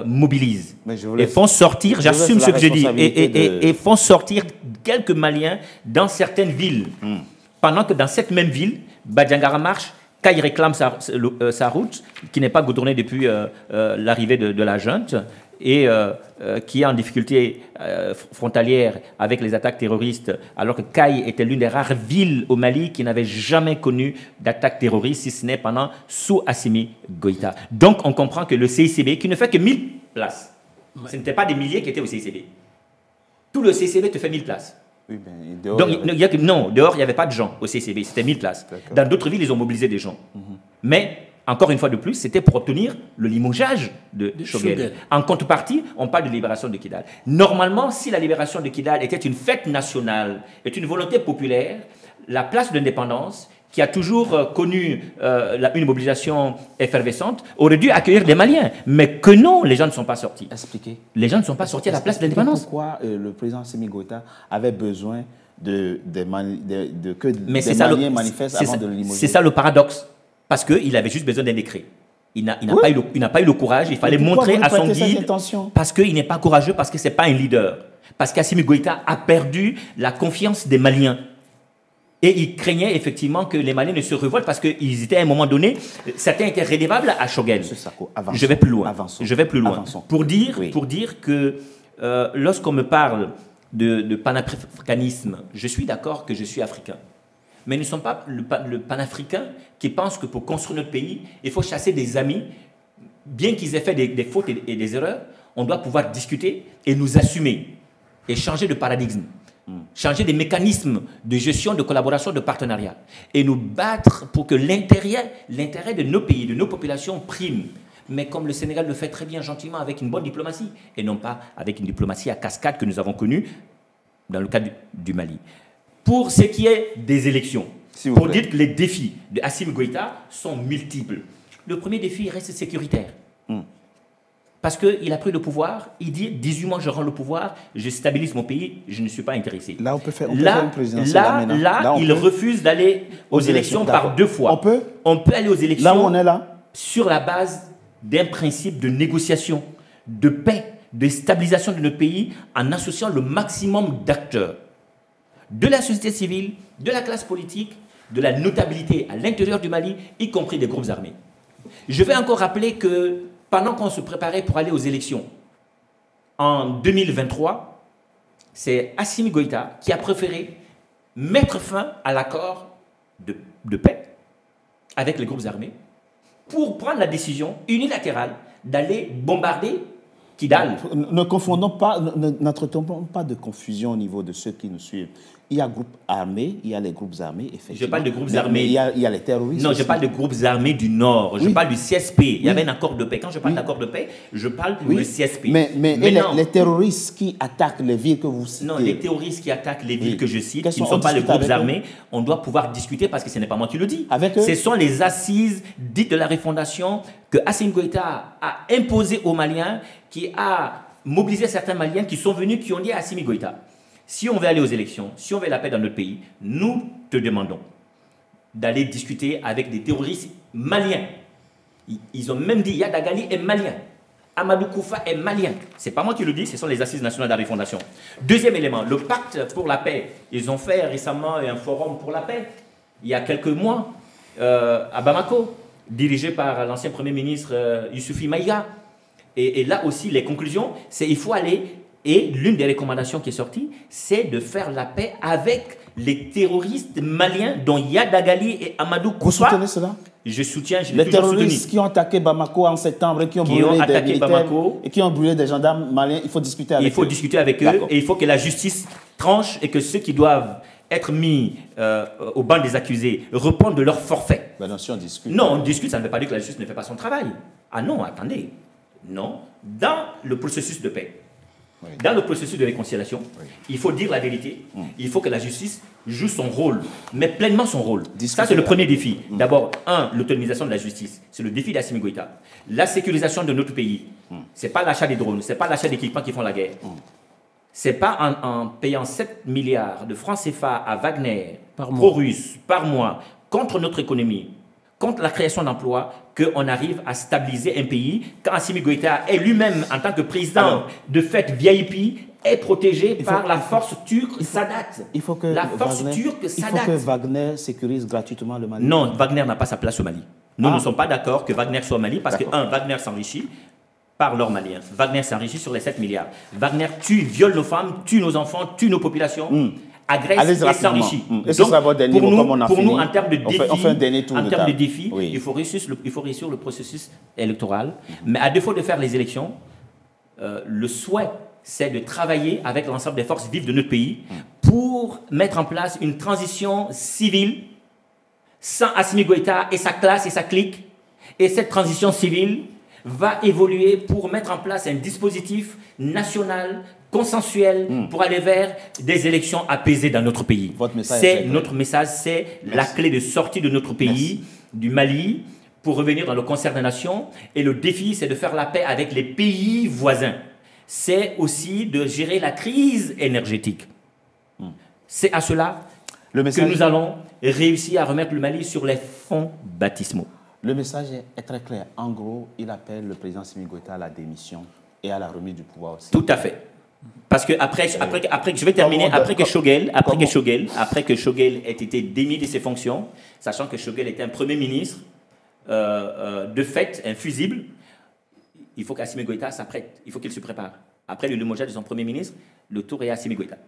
mobilisent et font sortir, j'assume ce que je dis, et font sortir quelques Maliens dans certaines villes. Pendant que dans cette même ville, Badjangara marche, quand il réclame sa route, qui n'est pas goudronnée depuis l'arrivée de la junte, et qui est en difficulté frontalière avec les attaques terroristes, alors que Kaï était l'une des rares villes au Mali qui n'avait jamais connu d'attaque terroriste, si ce n'est pendant sous Assimi Goïta. Donc on comprend que le CICB, qui ne fait que 1000 places, ce n'était pas des milliers qui étaient au CICB. Tout le CICB te fait 1000 places. Oui, ben, dehors, donc, non, dehors, il n'y avait pas de gens au CICB, c'était 1000 places. Dans d'autres villes, ils ont mobilisé des gens. Mais, encore une fois de plus, c'était pour obtenir le limogeage de Choguel. En contrepartie, on parle de libération de Kidal. Normalement, si la libération de Kidal était une fête nationale, est une volonté populaire, la place de l'indépendance, qui a toujours connu une mobilisation effervescente, aurait dû accueillir des Maliens. Mais que non, les gens ne sont pas sortis. Expliquez. Les gens ne sont pas sortis à la place de l'indépendance. Pourquoi le président Assimi Goïta avait besoin que des Maliens manifestent avant de le limoger? C'est ça le paradoxe. Parce qu'il avait juste besoin d'un décret. Il n'a pas eu le courage, il fallait montrer à son guide, parce qu'il n'est pas courageux, parce que ce n'est pas un leader. Parce qu'Assimi Goïta a perdu la confiance des Maliens. Et il craignait effectivement que les Maliens ne se révoltent parce qu'ils étaient à un moment donné, certains étaient rédevables à Choguel. Je vais plus loin. Je vais plus loin. Pour dire que lorsqu'on me parle de panafricanisme, je suis d'accord que je suis africain. Mais nous ne sommes pas le panafricain qui pense que pour construire notre pays, il faut chasser des amis, bien qu'ils aient fait des fautes et des erreurs, on doit pouvoir discuter et nous assumer et changer de paradigme. Changer des mécanismes de gestion, de collaboration, de partenariat. Et nous battre pour que l'intérêt de nos pays, de nos populations prime. Mais comme le Sénégal le fait très bien, gentiment, avec une bonne diplomatie. Et non pas avec une diplomatie à cascade que nous avons connue dans le cas du Mali. Pour ce qui est des élections, pour dire que les défis de Assimi Goïta sont multiples. Le premier défi reste sécuritaire. Parce qu'il a pris le pouvoir, il dit 18 mois je rends le pouvoir, je stabilise mon pays, je ne suis pas intéressé. Là, on peut faire une présidentielle. Là, il refuse d'aller aux élections par 2 fois. On peut aller aux élections là où on est là, sur la base d'un principe de négociation, de paix, de stabilisation de notre pays, en associant le maximum d'acteurs, de la société civile, de la classe politique, de la notabilité à l'intérieur du Mali, y compris des groupes armés. Je vais encore rappeler que pendant qu'on se préparait pour aller aux élections, en 2023, c'est Assimi Goïta qui a préféré mettre fin à l'accord de paix avec les groupes armés pour prendre la décision unilatérale d'aller bombarder Kidal. Ne confondons pas, n'entretons pas de confusion au niveau de ceux qui nous suivent. Il y a groupes armés, il y a les groupes armés, effectivement. Je parle de groupes armés. Mais il y a les terroristes. Non, je parle de groupes armés du Nord. Je parle du CSP. Il y avait un accord de paix. Quand je parle d'accord de paix, je parle du CSP. Mais les terroristes qui attaquent les villes que vous citez. Non, les terroristes qui attaquent les villes que je cite, qui ne sont pas les groupes armés, on doit pouvoir discuter parce que ce n'est pas moi qui le dis. Avec eux? Ce sont les assises dites de la refondation que Assimi Goïta a imposées aux Maliens, qui a mobilisé certains Maliens qui sont venus, qui ont dit à Assimi Goïta: si on veut aller aux élections, si on veut la paix dans notre pays, nous te demandons d'aller discuter avec des terroristes maliens. Ils ont même dit Yadagali est malien, Amadou Koufa est malien. Ce n'est pas moi qui le dis, ce sont les assises nationales de la refondation. Deuxième élément, le pacte pour la paix. Ils ont fait récemment un forum pour la paix, il y a quelques mois, à Bamako, dirigé par l'ancien Premier ministre Youssouphi Maïga. Et là aussi, les conclusions, c'est qu'il faut aller. Et l'une des recommandations qui est sortie, c'est de faire la paix avec les terroristes maliens, dont Yadagali et Amadou Koufa. Vous soutenez cela? Je soutiens, je l'ai les toujours soutenu. terroristes qui ont attaqué Bamako en septembre et qui ont brûlé des militaires Bamako, et qui ont brûlé des gendarmes maliens, il faut discuter avec eux. Il faut discuter avec eux et il faut que la justice tranche et que ceux qui doivent être mis au banc des accusés répondent de leur forfait. Ben non, si on discute. Non, on discute, ça ne veut pas dire que la justice ne fait pas son travail. Ah non, attendez. Non, dans le processus de paix, Dans le processus de réconciliation, il faut dire la vérité, il faut que la justice joue son rôle, mais pleinement son rôle. Ça, c'est le premier défi. D'abord, l'autonomisation de la justice. C'est le défi d'Assimi Goïta. La sécurisation de notre pays. Ce n'est pas l'achat des drones, ce n'est pas l'achat d'équipements qui font la guerre. Ce n'est pas en payant 7 milliards de francs CFA à Wagner, pro-russe, par mois, contre notre économie, contre la création d'emplois, qu'on arrive à stabiliser un pays quand Assimi Goïta est lui-même, en tant que président de fait VIP, est protégé par la force turque Sadat. Il faut que Wagner sécurise gratuitement le Mali. Non, Wagner n'a pas sa place au Mali. Nous ne sommes pas d'accord que Wagner soit au Mali parce que, Wagner s'enrichit par l'or malien. Wagner s'enrichit sur les 7 milliards. Wagner tue, viole nos femmes, tue nos enfants, tue nos populations. Agresse et s'enrichit. Donc, pour nous, en termes de défis, il faut réussir le processus électoral. Mais à défaut de faire les élections, le souhait, c'est de travailler avec l'ensemble des forces vives de notre pays pour mettre en place une transition civile sans Assimi Goïta et sa classe et sa clique. Et cette transition civile va évoluer pour mettre en place un dispositif national consensuel pour aller vers des élections apaisées dans notre pays. C'est notre message, c'est la clé de sortie de notre pays, du Mali, pour revenir dans le concert des nations. Et le défi, c'est de faire la paix avec les pays voisins. C'est aussi de gérer la crise énergétique. C'est à cela que nous allons réussir à remettre le Mali sur les fonds baptismaux. Le message est très clair. En gros, il appelle le président Assimi Goïta à la démission et à la remise du pouvoir aussi. Tout à fait. Parce que après je vais terminer, après que Choguel ait été démis de ses fonctions, sachant que Choguel était un premier ministre, de fait, infusible, il faut qu'Assimi Goïta s'apprête, il faut qu'il se prépare. Après le limogeage de son premier ministre, le tour est à Assimi Goïta.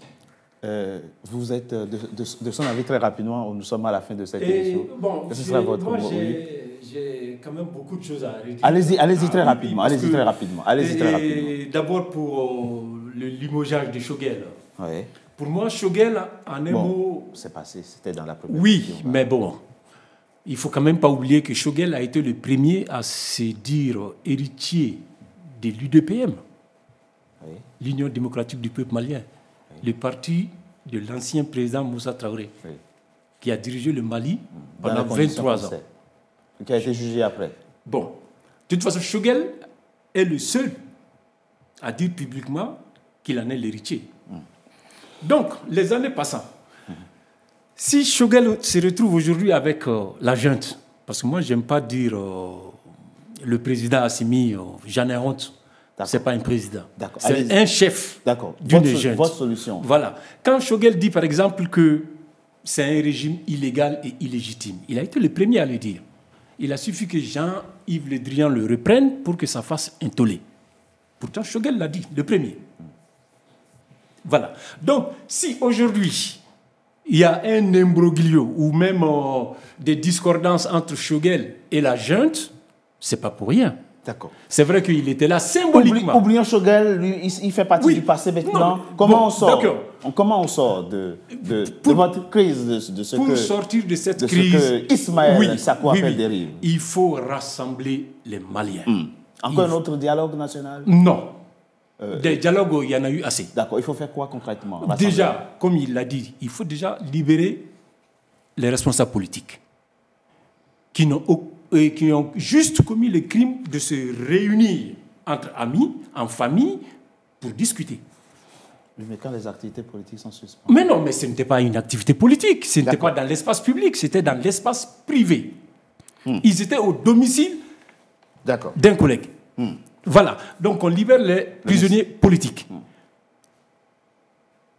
Vous êtes de son avis très rapidement, nous sommes à la fin de cette émission. Bon, j'ai quand même beaucoup de choses à redire. Allez-y très rapidement. D'abord pour le limogeage de Choguel. Pour moi, Choguel, en un mot... C'est passé, c'était dans la première question, mais bon, il ne faut quand même pas oublier que Choguel a été le premier à se dire héritier de l'UDPM, l'Union démocratique du peuple malien, le parti de l'ancien président Moussa Traoré, qui a dirigé le Mali pendant 23 ans. Qui a été jugé après. Bon, de toute façon, Choguel est le seul à dire publiquement qu'il en est l'héritier. Donc, les années passant, si Choguel se retrouve aujourd'hui avec la junte, parce que moi, je n'aime pas dire le président Assimi, j'en ai honte. Ce n'est pas un président. C'est un chef d'une junte. Votre solution. Voilà. Quand Choguel dit, par exemple, que c'est un régime illégal et illégitime, il a été le premier à le dire. Il a suffi que Jean-Yves Le Drian le reprenne pour que ça fasse un tollé. Pourtant, Choguel l'a dit, le premier. Voilà. Donc, si aujourd'hui, il y a un imbroglio ou même des discordances entre Choguel et la junte, ce n'est pas pour rien. D'accord. C'est vrai qu'il était là symboliquement. Oublions Choguel, lui, il fait partie du passé maintenant. Non. Comment on sort de votre crise, de ce pour sortir de cette crise, ce que Ismaël Sako appelle dérive. Il faut rassembler les Maliens. Encore un autre dialogue national? Non. Des dialogues, il y en a eu assez. D'accord. Il faut faire quoi concrètement? Déjà, comme il l'a dit, il faut déjà libérer les responsables politiques qui ont juste commis le crime de se réunir entre amis, en famille, pour discuter. Mais quand les activités politiques sont suspendues... Mais non, mais ce n'était pas une activité politique, ce n'était pas dans l'espace public, c'était dans l'espace privé. Ils étaient au domicile d'un collègue. Voilà, donc on libère les prisonniers politiques.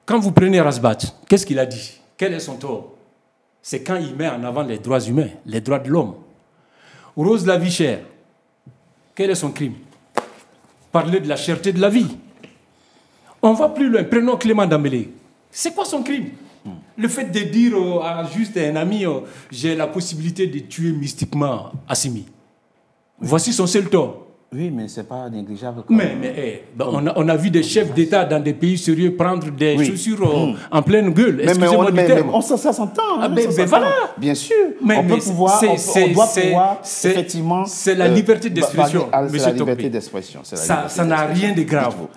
Quand vous prenez Rasbat, qu'est-ce qu'il a dit? Quel est son tort? C'est quand il met en avant les droits humains, les droits de l'homme. Rose Lavichère, quel est son crime? Parler de la cherté de la vie. On va plus loin, prenons Clément Dambélé. C'est quoi son crime? Le fait de dire à juste un ami, j'ai la possibilité de tuer mystiquement Assimi. Voici son seul tort. Oui, mais ce n'est pas négligeable. On a vu des chefs d'État dans des pays sérieux prendre des chaussures en pleine gueule. Excusez-moi du terme. Ça s'entend. Voilà. Bien sûr. On doit pouvoir, effectivement... C'est la liberté d'expression, c'est la liberté d'expression. Ça n'a rien de grave.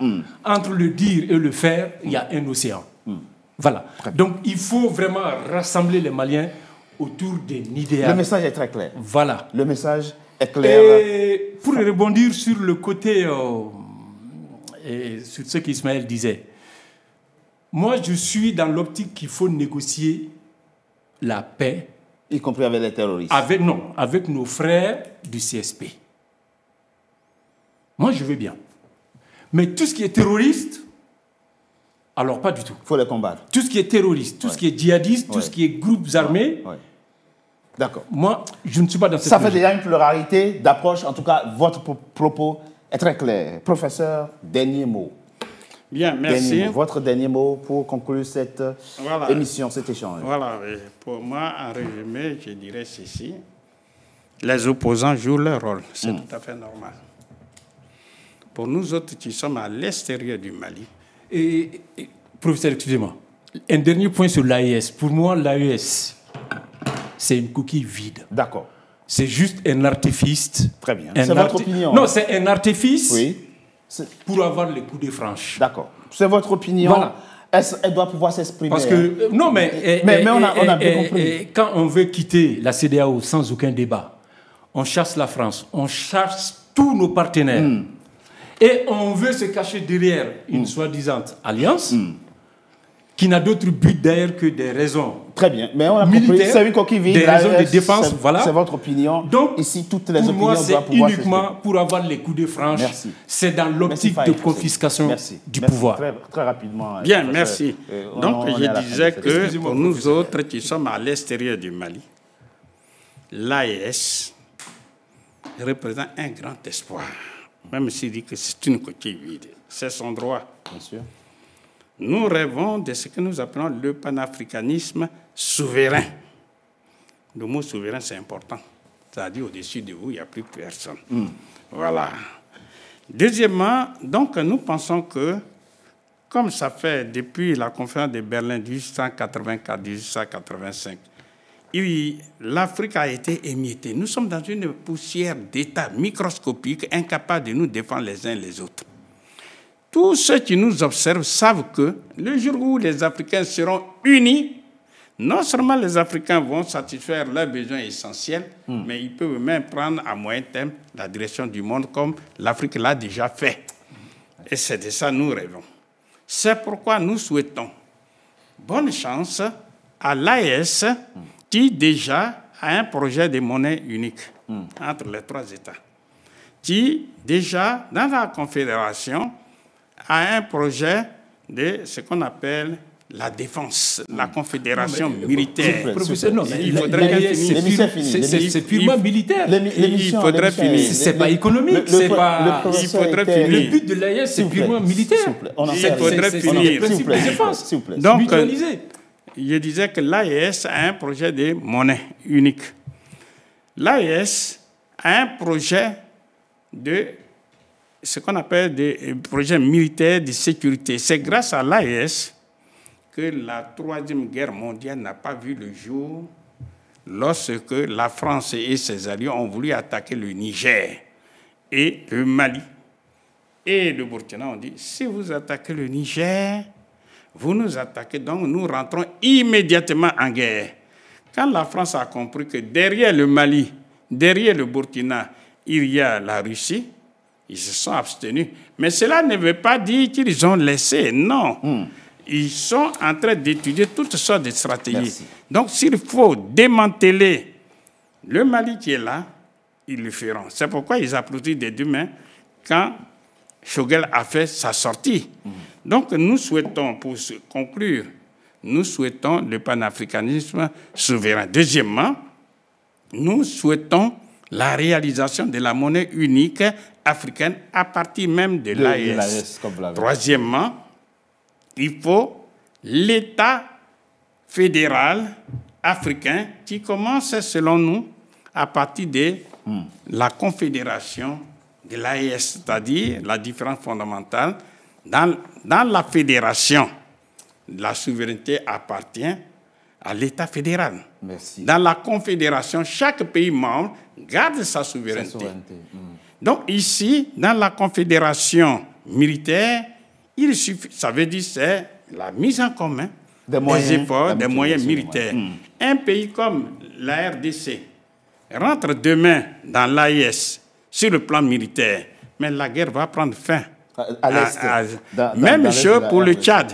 Entre le dire et le faire, il y a un océan. Voilà. Donc, il faut vraiment rassembler les Maliens autour d'un idéal. Le message est très clair. Voilà. Le message est clair. Et pour rebondir sur le côté, sur ce qu'Ismaël disait, moi, je suis dans l'optique qu'il faut négocier la paix. Y compris avec les terroristes. Avec nos frères du CSP. Moi, je veux bien. Mais tout ce qui est terroriste, alors pas du tout. Il faut les combattre. Tout ce qui est terroriste, tout ce qui est djihadiste, tout ce qui est groupes armés, d'accord. Moi, je ne suis pas dans cette Ça fait déjà une pluralité d'approches. En tout cas, votre propos est très clair. Professeur, dernier mot. Bien, merci. Votre dernier mot pour conclure cette émission, cet échange. Voilà, pour moi, en résumé, je dirais ceci. Les opposants jouent leur rôle. C'est tout à fait normal. Pour nous autres qui sommes à l'extérieur du Mali. Et professeur, excusez-moi. Un dernier point sur l'AES. Pour moi, l'AES, c'est une coquille vide. D'accord. C'est juste un artifice. Très bien. C'est votre opinion. Non, c'est un artifice oui. Pour avoir les coups de franche. D'accord. C'est votre opinion. Voilà. Elle doit pouvoir s'exprimer. Parce que, non, mais on a bien compris. Quand on veut quitter la CEDEAO sans aucun débat, on chasse la France, on chasse tous nos partenaires. Et on veut se cacher derrière une soi-disant alliance qui n'a d'autre but d'ailleurs que des raisons très bien, mais on a compris, c'est une coquille vide, des raisons de défense, voilà. C'est votre opinion. Donc, ici, toutes les opinions doivent pouvoir c'est uniquement pour avoir les coups de franche. Merci. C'est dans l'optique de confiscation du pouvoir. Très rapidement. Bien, merci. Donc, je disais que pour nous autres qui sommes à l'extérieur du Mali, l'AES représente un grand espoir. Même s'il dit que c'est une coquille vide. C'est son droit. Bien sûr. Nous rêvons de ce que nous appelons le panafricanisme souverain. Le mot souverain, c'est important. C'est-à-dire, au-dessus de vous, il n'y a plus personne. Voilà. Deuxièmement, donc, nous pensons que, comme ça fait depuis la conférence de Berlin de 1884-1885, l'Afrique a été émiettée. Nous sommes dans une poussière d'États microscopiques, incapables de nous défendre les uns les autres. Tous ceux qui nous observent savent que le jour où les Africains seront unis, non seulement les Africains vont satisfaire leurs besoins essentiels, mais ils peuvent même prendre à moyen terme la direction du monde comme l'Afrique l'a déjà fait. Et c'est de ça que nous rêvons. C'est pourquoi nous souhaitons bonne chance à l'AES qui déjà a un projet de monnaie unique entre les trois États, qui déjà dans la Confédération a un projet de ce qu'on appelle la défense, la confédération militaire. Il faudrait c'est purement militaire. Il faudrait finir. C'est pas économique. Il faudrait finir. Le but de l'AES, c'est purement militaire. Il faudrait finir. Donc, je disais que l'AES a un projet de monnaie unique. L'AES a un projet de ce qu'on appelle des projets militaires de sécurité. C'est grâce à l'AES que la Troisième Guerre mondiale n'a pas vu le jour lorsque la France et ses alliés ont voulu attaquer le Niger et le Mali. Et le Burkina ont dit, si vous attaquez le Niger, vous nous attaquez, donc nous rentrons immédiatement en guerre. Quand la France a compris que derrière le Mali, derrière le Burkina, il y a la Russie, ils se sont abstenus. Mais cela ne veut pas dire qu'ils ont laissé, non. Ils sont en train d'étudier toutes sortes de stratégies. Merci. Donc, s'il faut démanteler le Mali qui est là, ils le feront. C'est pourquoi ils applaudissent des deux mains quand Choguel a fait sa sortie. Donc, nous souhaitons, pour conclure, nous souhaitons le panafricanisme souverain. Deuxièmement, nous souhaitons la réalisation de la monnaie unique africaine à partir même de l'AES. Troisièmement, il faut l'État fédéral africain qui commence, selon nous, à partir de la Confédération de l'AES, c'est-à-dire la différence fondamentale. Dans la fédération, la souveraineté appartient à l'État fédéral. Merci. Dans la confédération, chaque pays membre garde sa souveraineté. Donc ici, dans la confédération militaire, il suffit, ça veut dire c'est la mise en commun des efforts, des moyens militaires. Un pays comme la RDC rentre demain dans l'AES sur le plan militaire, mais la guerre va prendre fin. À l'Est. Même chose pour le Tchad.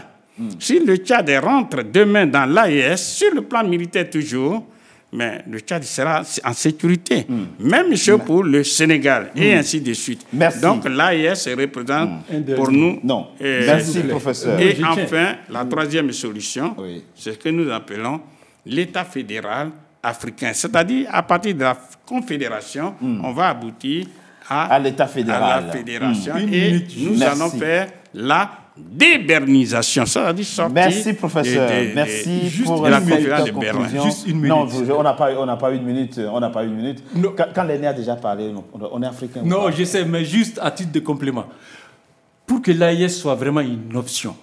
Si le Tchad rentre demain dans l'AES, sur le plan militaire toujours, mais le Tchad sera en sécurité. Même chose pour le Sénégal, et ainsi de suite. Merci. Donc l'AES représente pour nous... Non. Merci, professeur. Et enfin, la troisième solution, c'est ce que nous appelons l'État fédéral africain. C'est-à-dire, à partir de la confédération, on va aboutir à l'État fédéral. À la fédération. Et nous allons faire la débernisation, c'est-à-dire sortir. Merci, professeur. Merci pour la conférence de Berlin. Juste une minute. Non, on n'a pas une minute. On n'a pas une minute. Quand l'aîné a déjà parlé, on est africain. Non, je sais, mais juste à titre de complément. Pour que l'AES soit vraiment une option,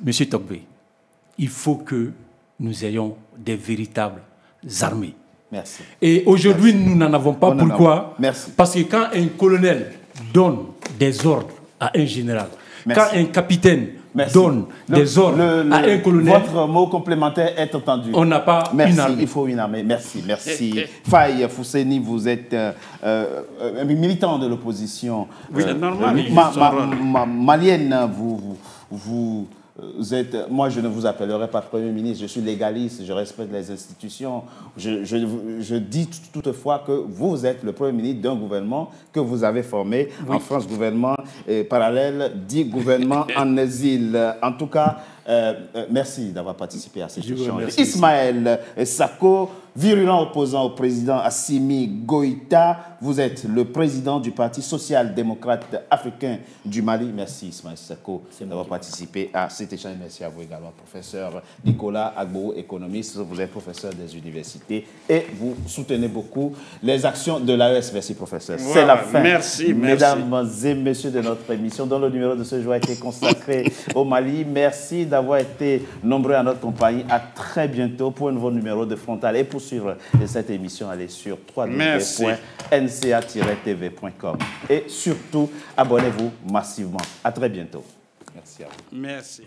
M. Togbe, il faut que nous ayons des véritables armées. Merci. Et aujourd'hui, nous n'en avons pas. Pourquoi? Merci. Parce que quand un colonel donne des ordres à un général, quand un capitaine donne des ordres à un colonel... Votre mot complémentaire est entendu. On n'a pas une armée. Il faut une armée. Merci, merci. Faye Fousseni, vous êtes un militant de l'opposition. Oui, c'est normal. Malienne, vous êtes, moi, je ne vous appellerai pas Premier ministre, je suis légaliste, je respecte les institutions. Je dis toutefois que vous êtes le Premier ministre d'un gouvernement que vous avez formé en France, gouvernement parallèle, dit gouvernement en exil. En tout cas, merci d'avoir participé à cette échange. Ismaël Sako, virulent opposant au président Assimi Goïta, vous êtes le président du Parti social-démocrate africain du Mali. Merci Ismaël Sako d'avoir participé à cet échange. Merci à vous également, professeur Nicolas Agbo, économiste. Vous êtes professeur des universités et vous soutenez beaucoup les actions de l'AES. Merci, professeur. Voilà, c'est la fin, merci. Mesdames et messieurs, de notre émission, dont le numéro de ce jour a été consacré au Mali. Merci d'avoir été nombreux à notre compagnie. À très bientôt pour un nouveau numéro de Frontal. Et pour suivre cette émission, allez sur www.nca-tv.com. Et surtout, abonnez-vous massivement. À très bientôt. Merci à vous. Merci.